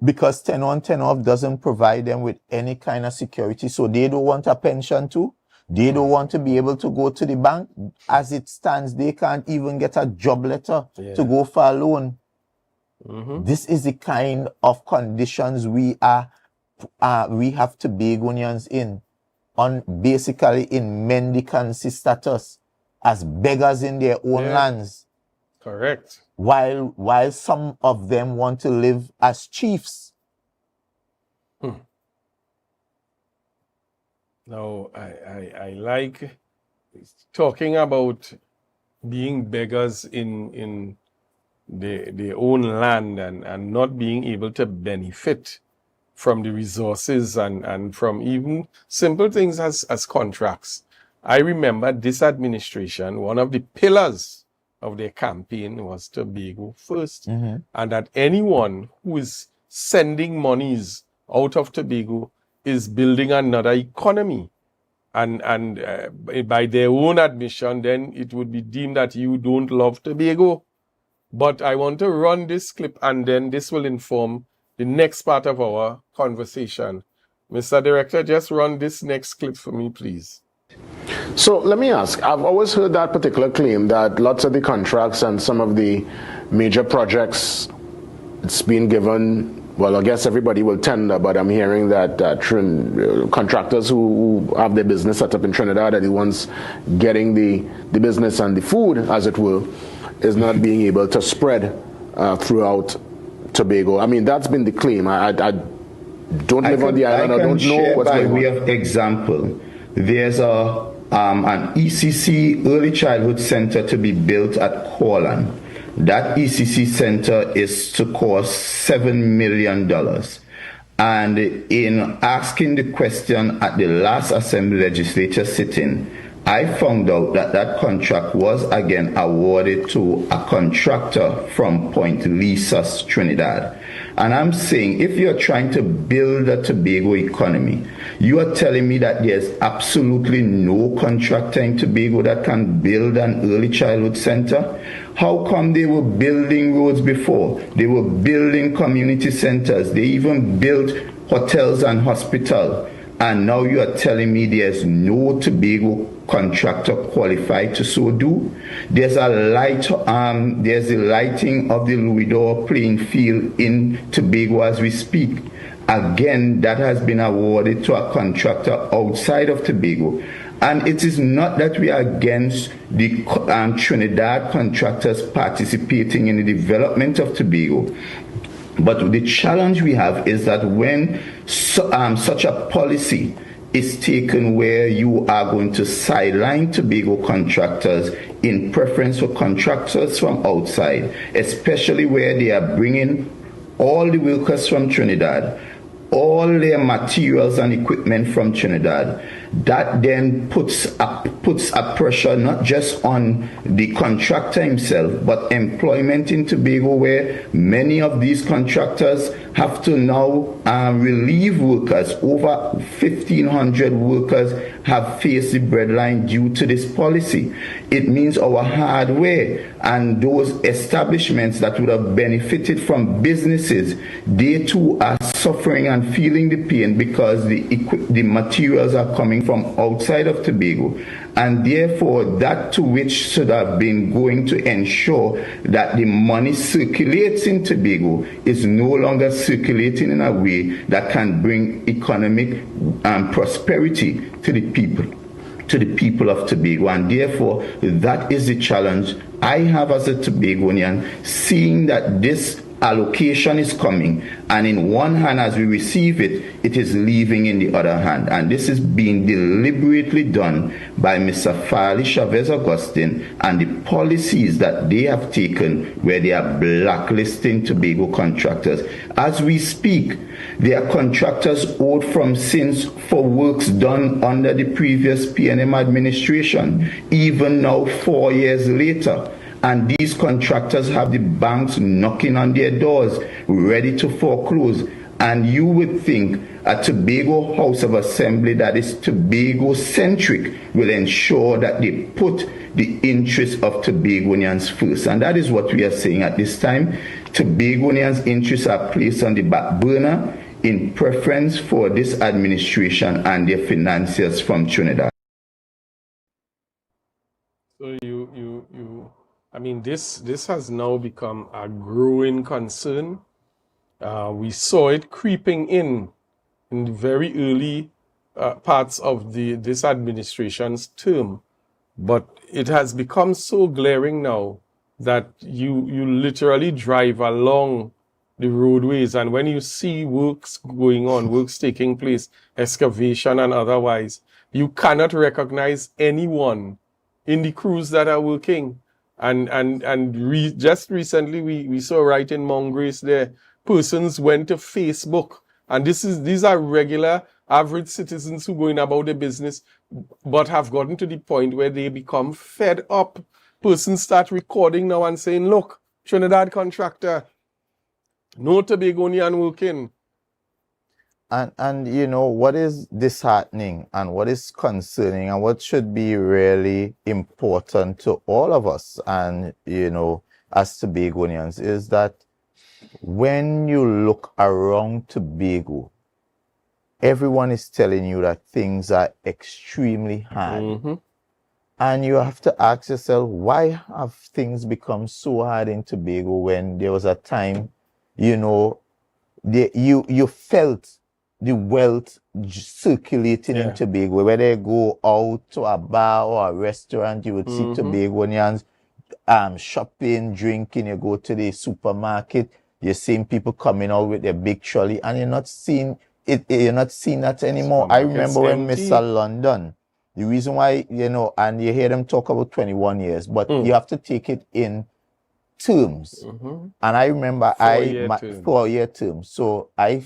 because 10 on, 10 off doesn't provide them with any kind of security. So they don't want a pension too. They don't want to be able to go to the bank. As it stands, they can't even get a job letter to go for a loan. This is the kind of conditions we have Tobagonians basically in mendicancy status, as beggars in their own lands. Correct. While some of them want to live as chiefs. Now, I like talking about being beggars in their own land and not being able to benefit from the resources and from even simple things as contracts. I remember this administration, one of the pillars of their campaign was Tobago first, and that anyone who is sending monies out of Tobago is building another economy. And by their own admission, then it would be deemed that you don't love Tobago. But I want to run this clip, and then this will inform the next part of our conversation. Mr. Director, just run this next clip for me, please. So let me ask, I've always heard that particular claim that lots of the contracts and some of the major projects, it's been given, well, I guess everybody will tender, but I'm hearing that contractors who have their business set up in Trinidad are the ones getting the business and the food, as it were, is not being able to spread throughout Tobago. I mean, that's been the claim. I don't live on the island. I don't know what's going on. By way of example, there's an ECC Early Childhood Center to be built at Corland. That ECC center is to cost $7 million. And in asking the question at the last Assembly Legislature sitting, I found out that that contract was again awarded to a contractor from Point Lisas, Trinidad. And I'm saying, if you're trying to build a Tobago economy, you are telling me that there's absolutely no contractor in Tobago that can build an early childhood center? How come they were building roads before? They were building community centers. They even built hotels and hospitals. And now you are telling me there's no Tobago contractor qualified to so do? There's a there's the lighting of the Louis D'Or playing field in Tobago as we speak. again, that has been awarded to a contractor outside of Tobago. And it is not that we are against the Trinidad contractors participating in the development of Tobago. But the challenge we have is that when such a policy is taken where you are going to sideline Tobago contractors in preference for contractors from outside, especially where they are bringing all the workers from Trinidad, all their materials and equipment from Trinidad, that then puts a pressure not just on the contractor himself, but employment in Tobago, where many of these contractors have to now relieve workers. Over 1,500 workers have faced the breadline due to this policy. It means our hardware and those establishments that would have benefited from businesses, they too are suffering and feeling the pain because the materials are coming from outside of Tobago. And therefore, that to which should have been going to ensure that the money circulates in Tobago is no longer circulating in a way that can bring economic prosperity to the people of Tobago. And therefore, that is the challenge I have as a Tobagonian, seeing that this allocation is coming, and in one hand as we receive it, it is leaving in the other hand. And this is being deliberately done by Mr. Farley Chavez Augustine and the policies that they have taken where they are blacklisting Tobago contractors. As we speak, there are contractors owed from since for works done under the previous PNM administration, even now 4 years later. And these contractors have the banks knocking on their doors, ready to foreclose. And you would think a Tobago House of Assembly that is Tobago-centric will ensure that they put the interests of Tobagonians first. And that is what we are saying at this time. Tobagonians' interests are placed on the back burner in preference for this administration and their financiers from Trinidad. So I mean, this has now become a growing concern. We saw it creeping in the very early parts of this administration's term, but it has become so glaring now that you literally drive along the roadways, and when you see works going on, works taking place, excavation and otherwise, you cannot recognize anyone in the crews that are working. Just recently we saw right in Mount Grace there, persons went to Facebook, and these are regular average citizens who going about their business, but have gotten to the point where they become fed up. Persons start recording now and saying, look, Trinidad contractor, no Tobagonian working. And you know, what is disheartening and what is concerning and what should be really important to all of us and, you know, as Tobagonians is that when you look around Tobago, everyone is telling you that things are extremely hard. Mm-hmm. And you have to ask yourself, why have things become so hard in Tobago when there was a time, you know, you felt the wealth circulating in Tobago. Whether you go out to a bar or a restaurant, you would see Tobagonians shopping, drinking. You go to the supermarket, you're seeing people coming out with their big trolley, and you're not seeing it. You're not seeing that anymore. I remember when Mr. London, the reason why, you know, and you hear them talk about 21 years, but you have to take it in terms. And I remember 4-year term. So I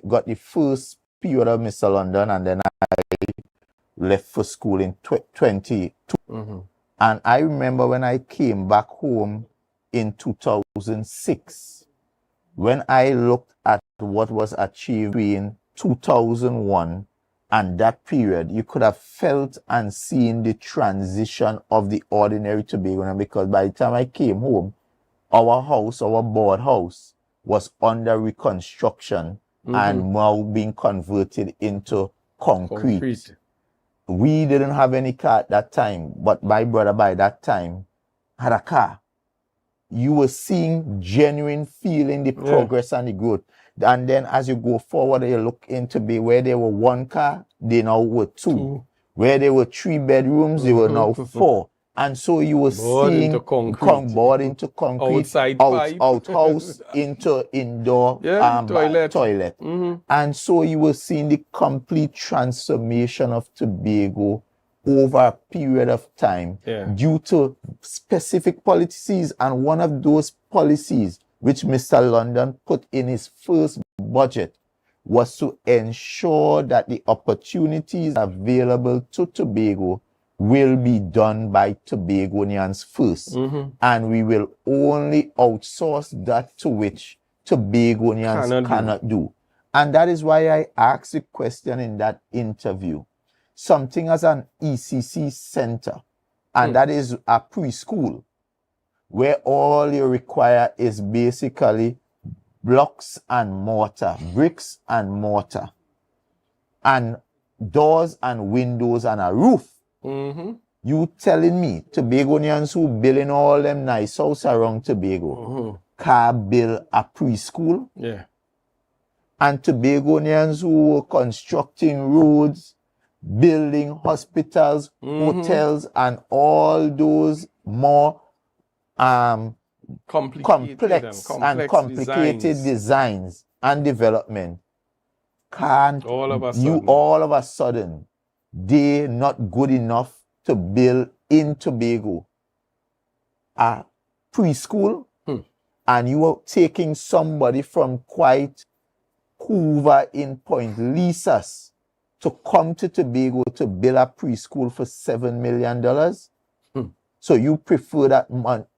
got the first period of Mr. London, and then I left for school in 22. And I remember when I came back home in 2006, when I looked at what was achieved in 2001 and that period, you could have felt and seen the transition of the ordinary Tobagonian, because by the time I came home, our house, our board house, was under reconstruction and now being converted into concrete. We didn't have any car at that time, but my brother by that time had a car. you were seeing genuine feeling the progress and the growth. And then as you go forward, you look into where there were 1 car, they now were 2. Where there were 3 bedrooms, they were now 4. And so you were seeing board into concrete, outside pipe, outhouse into indoor toilet. And so you were seeing the complete transformation of Tobago over a period of time due to specific policies. And one of those policies which Mr. London put in his first budget was to ensure that the opportunities available to Tobago will be done by Tobagonians first. And we will only outsource that to which Tobagonians cannot do. And that is why I asked the question in that interview. Something as an ECC center, and that is a preschool, where all you require is basically blocks and mortar, bricks and mortar, and doors and windows and a roof. You telling me Tobagonians who building all them nice houses around Tobago can build a preschool? And Tobagonians who were constructing roads, building hospitals, hotels, and all those more complex and complicated designs and development, can't all of a sudden they not good enough to build in Tobago a preschool? And you are taking somebody from quite Hoover in Point Lisas to come to Tobago to build a preschool for $7 million? So you prefer that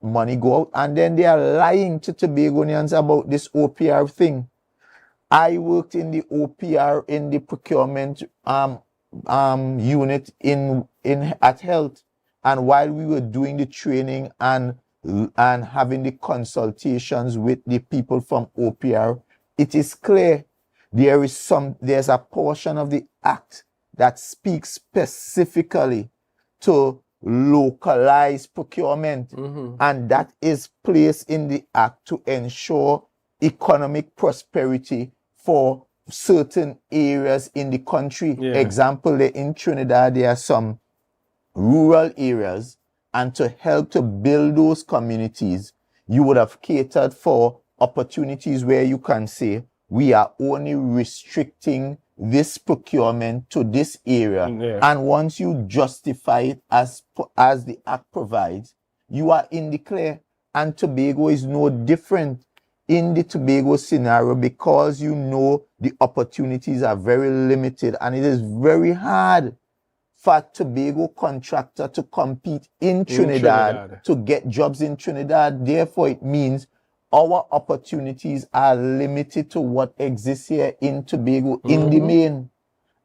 money go out, and then they are lying to Tobagonians about this OPR thing. I worked in the OPR, in the procurement unit at Health, and while we were doing the training and having the consultations with the people from OPR, it is clear there's a portion of the act that speaks specifically to localized procurement, and that is placed in the act to ensure economic prosperity for certain areas in the country. Example, in Trinidad there are some rural areas, and to help to build those communities, you would have catered for opportunities where you can say, we are only restricting this procurement to this area. And once you justify it as the act provides, you are in the clear. And Tobago is no different in the Tobago scenario, because you know the opportunities are very limited, and it is very hard for a Tobago contractor to compete in Trinidad to get jobs in Trinidad. Therefore, it means our opportunities are limited to what exists here in Tobago in the main.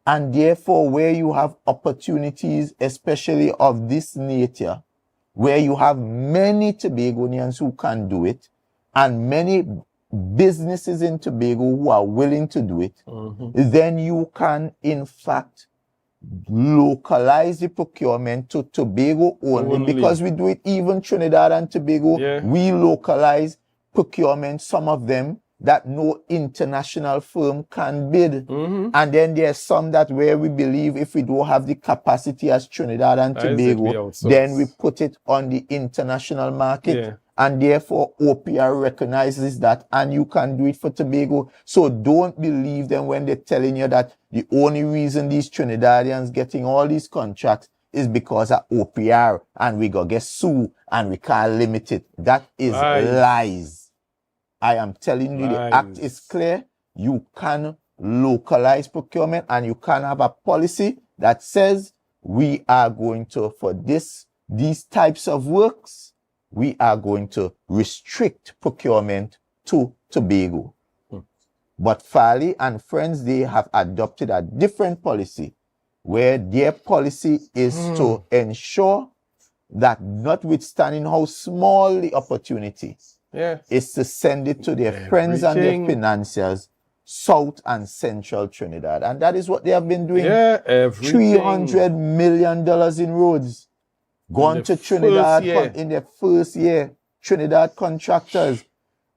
And therefore, where you have opportunities, especially of this nature, where you have many Tobagonians who can do it, and many businesses in Tobago who are willing to do it, then you can, in fact, localize the procurement to Tobago only. Because we do it even Trinidad and Tobago, we localize procurement, some of them that no international firm can bid. And then there's some that where we believe if we don't have the capacity as Trinidad and Tobago, then we put it on the international market. And therefore OPR recognizes that, and you can do it for Tobago. So don't believe them when they're telling you that the only reason these Trinidadians getting all these contracts is because of OPR and we go get sued and we can't limit it. That is lies. I am telling you, the act is clear. You can localize procurement, and you can have a policy that says we are going to, for these types of works, we are going to restrict procurement to Tobago. But Farley and friends, they have adopted a different policy, where their policy is to ensure that, notwithstanding how small the opportunity, is to send it to their friends and their financiers, South and Central Trinidad. And that is what they have been doing. $300 million in roads gone to Trinidad in their first year. Trinidad contractors.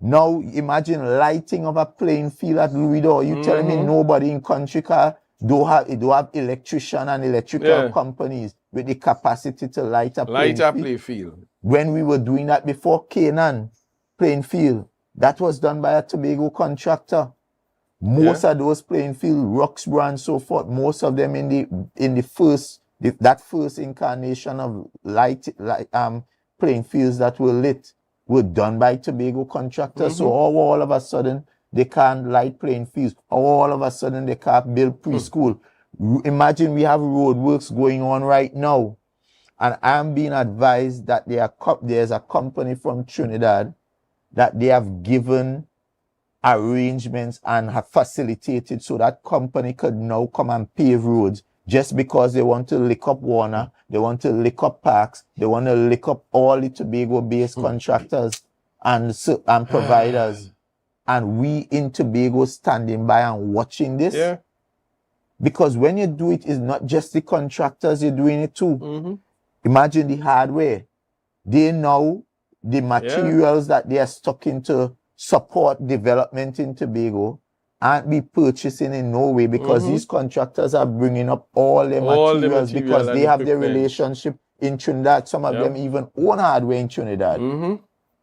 Now imagine lighting of a playing field at Louis Dore. You telling me nobody in country don't have electrician and electrical companies with the capacity to light a playing field. When we were doing that before Canaan playing field, that was done by a Tobago contractor. Most of those playing field, Roxborough and so forth, most of them in the first incarnation of playing fields that were lit were done by Tobago contractors. So all of a sudden they can't light playing fields. All of a sudden they can't build preschool. Imagine we have roadworks going on right now, and I'm being advised that there's a company from Trinidad that they have given arrangements and have facilitated so that company could now come and pave roads just because they want to lick up Warner, they want to lick up Parks, they want to lick up all the Tobago-based contractors and providers. And we in Tobago standing by and watching this. Yeah. Because when you do it, it's not just the contractors, you're doing it too. Imagine the hardware. They know the materials that they are stuck into support development in Tobago aren't be purchasing in no way, because these contractors are bringing up all the materials because they have their relationship in Trinidad. Some of them even own hardware in Trinidad.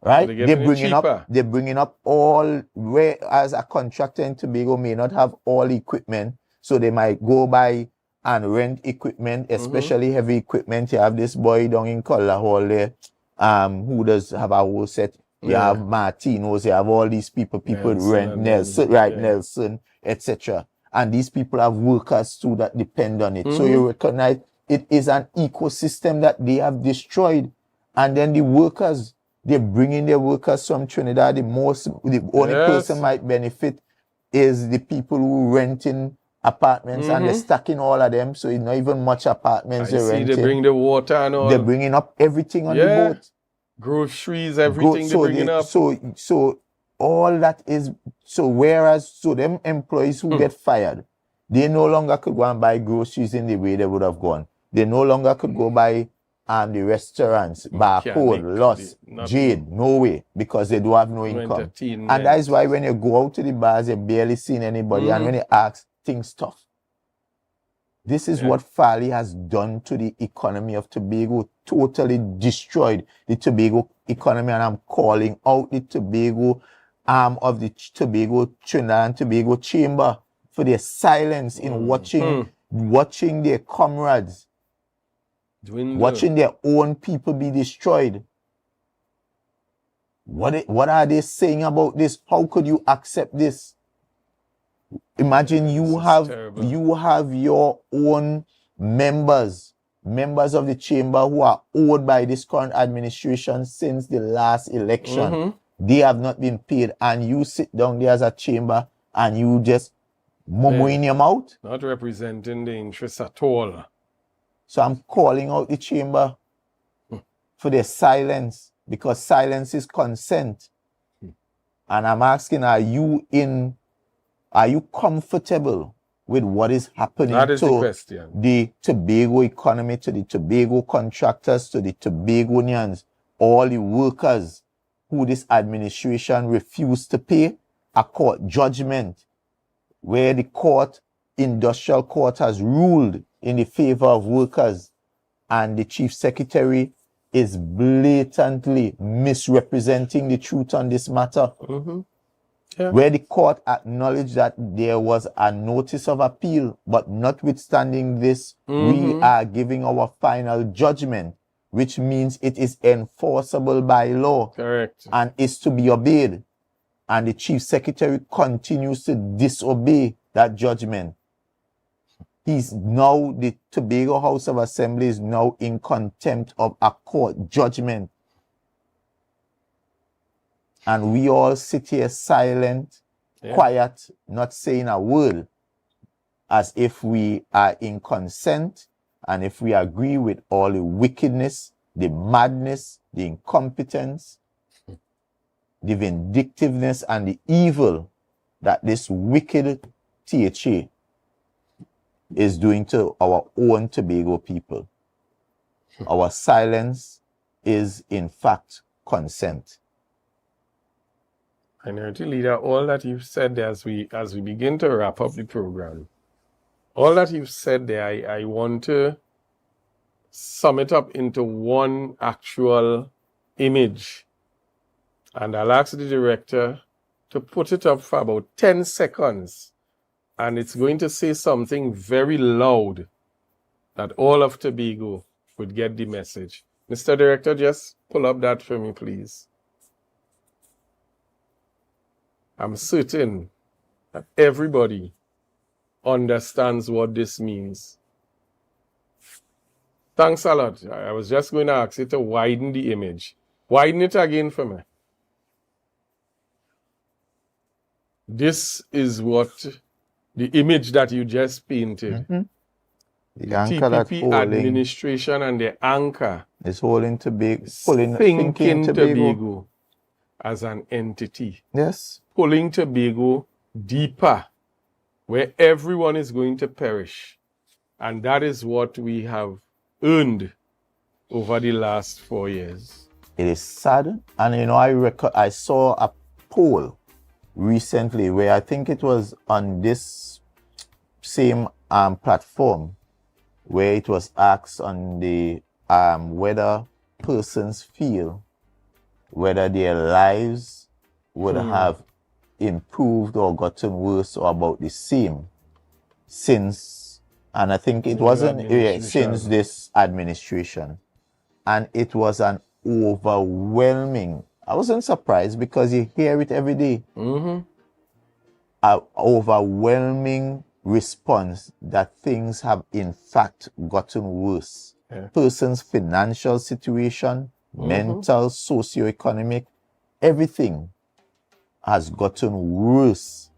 Right? They're bringing up all, whereas a contractor in Tobago may not have all equipment, so they might go by and rent equipment, especially heavy equipment. You have this boy down in Collar Hall there, who does have a whole set. You have Martinos, you have all these people rent Nelson, etc. And these people have workers too that depend on it. So you recognize it is an ecosystem that they have destroyed. And then the workers, they're bringing their workers from Trinidad. The only person might benefit is the people who renting apartments, and they're stacking all of them. So it's not even much apartments they're renting. They bring the water and all. They're bringing up everything on the boat. Groceries, everything they're bringing up. So all that is, whereas them employees who get fired, they no longer could go and buy groceries in the way they would have gone. They no longer could go buy the restaurants, Barcode, Lost, Jade, no way, because they do have no income. And that is why when you go out to the bars, you're barely seeing anybody, and when you ask, things tough. This is what Farley has done to the economy of Tobago, totally destroyed the Tobago economy, and I'm calling out the Tobago arm of the Tobago, Trinidad and Tobago Chamber for their silence in watching their comrades, watching their own people be destroyed. What are they saying about this? How could you accept this? Imagine you have your own members of the chamber who are owed by this current administration since the last election. They have not been paid, and you sit down there as a chamber and you just murmur in your mouth. Not representing the interests at all. So I'm calling out the chamber for their silence, because silence is consent. And I'm asking, are you comfortable with what is happening to the Tobago economy, to the Tobago contractors, to the Tobagonians, all the workers who this administration refused to pay? A court judgment where the industrial court has ruled in the favor of workers, and the chief secretary is blatantly misrepresenting the truth on this matter. Where the court acknowledged that there was a notice of appeal, but notwithstanding this, we are giving our final judgment, which means it is enforceable by law. Correct. And is to be obeyed. And the chief secretary continues to disobey that judgment. The Tobago House of Assembly is now in contempt of a court judgment. And we all sit here silent, quiet, not saying a word, as if we are in consent, and if we agree with all the wickedness, the madness, the incompetence, the vindictiveness, and the evil that this wicked THA is doing to our own Tobago people. Our silence is, in fact, consent. Minority Leader, all that you've said there as we begin to wrap up the program, all that you've said there, I want to sum it up into one actual image. And I'll ask the director to put it up for about 10 seconds. And it's going to say something very loud that all of Tobago would get the message. Mr. Director, just pull up that for me, please. I'm certain that everybody understands what this means. Thanks a lot. I was just going to ask you to widen the image. Widen it again for me. This is what the image that you just painted. The anchor that's TPP holding administration and the anchor is holding Tobago, thinking Tobago. Tobago as an entity. Yes. Pulling Tobago deeper, where everyone is going to perish. And that is what we have earned over the last 4 years. It is sad. And you know, I saw a poll recently where I think it was on this same platform where it was asked on the whether persons feel whether their lives would have improved or gotten worse or about the same since, and I think it wasn't since this administration, and it was an overwhelming. I wasn't surprised because you hear it every day. An overwhelming response that things have in fact gotten worse. Person's financial situation, mental, socio-economic, everything has gotten worse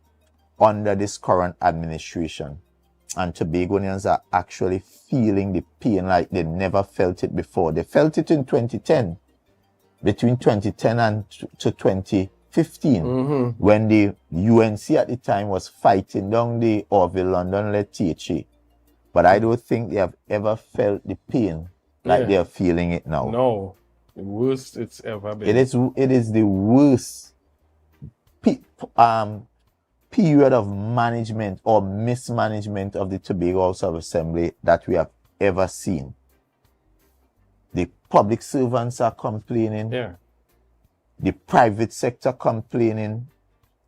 under this current administration. And Tobagonians are actually feeling the pain like they never felt it before. They felt it in 2010. Between 2010 and to 2015, when the UNC at the time was fighting down the Orville London-led THA. But I don't think they have ever felt the pain like they are feeling it now. No, the worst it's ever been. It is the worst period of management or mismanagement of the Tobago House of Assembly that we have ever seen. The public servants are complaining. The private sector complaining.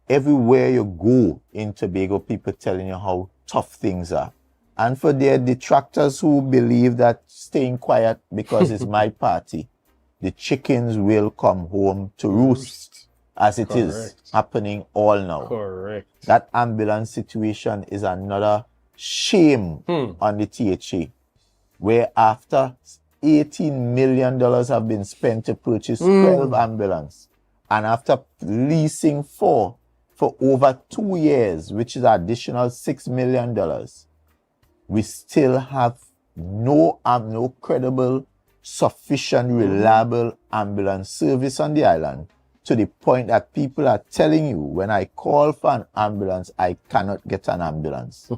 Everywhere you go in Tobago, people telling you how tough things are. And for their detractors who believe that staying quiet because it's my party, the chickens will come home to roost, as it is happening all now. That ambulance situation is another shame on the THA, where after $18 million have been spent to purchase 12 ambulances. And after leasing for over 2 years, which is additional $6 million, we still have no credible, sufficient, reliable ambulance service on the island, to the point that people are telling you, when I call for an ambulance, I cannot get an ambulance.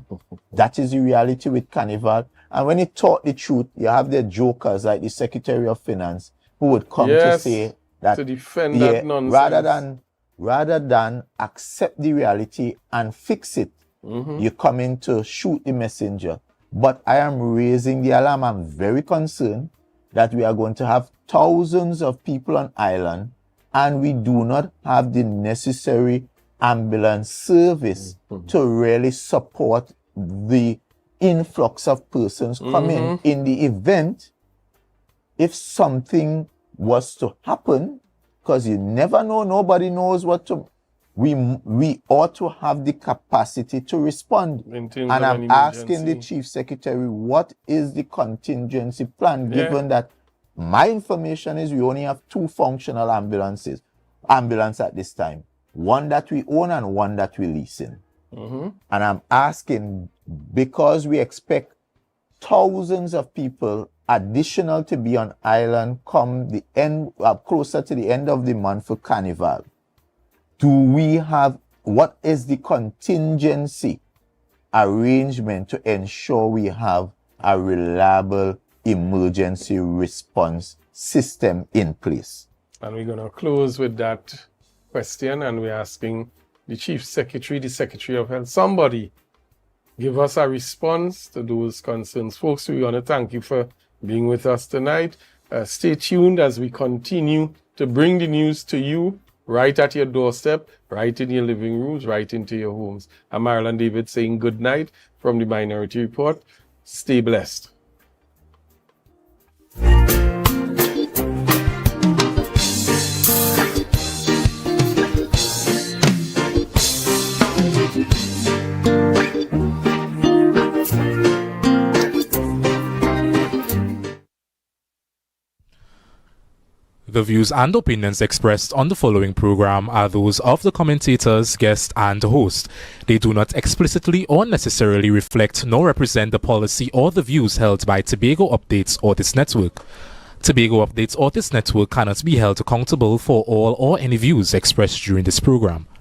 That is the reality with Carnival. And when you talk the truth, you have the jokers like the Secretary of Finance who would come to say that, to defend that nonsense. Rather than accept the reality and fix it, you come in to shoot the messenger. But I am raising the alarm. I'm very concerned that we are going to have thousands of people on island and we do not have the necessary ambulance service to really support the influx of persons coming in the event if something was to happen, because you never know, nobody knows what to. We ought to have the capacity to respond. And I'm asking the Chief Secretary, what is the contingency plan, given that my information is we only have 2 functional ambulance at this time. One that we own and one that we lease in. And I'm asking, because we expect thousands of people additional to be on island come the end, closer to the end of the month for Carnival. Do we have, what is the contingency arrangement to ensure we have a reliable emergency response system in place? And we're going to close with that question, and we're asking the Chief Secretary, the Secretary of Health, somebody give us a response to those concerns. Folks, we want to thank you for being with us tonight. Stay tuned as we continue to bring the news to you right at your doorstep, right in your living rooms, right into your homes. I'm Marlon David saying good night from the Minority Report. Stay blessed. The views and opinions expressed on the following program are those of the commentators, guest, and host. They do not explicitly or necessarily reflect nor represent the policy or the views held by Tobago Updates or this network. Tobago Updates or this network cannot be held accountable for all or any views expressed during this program.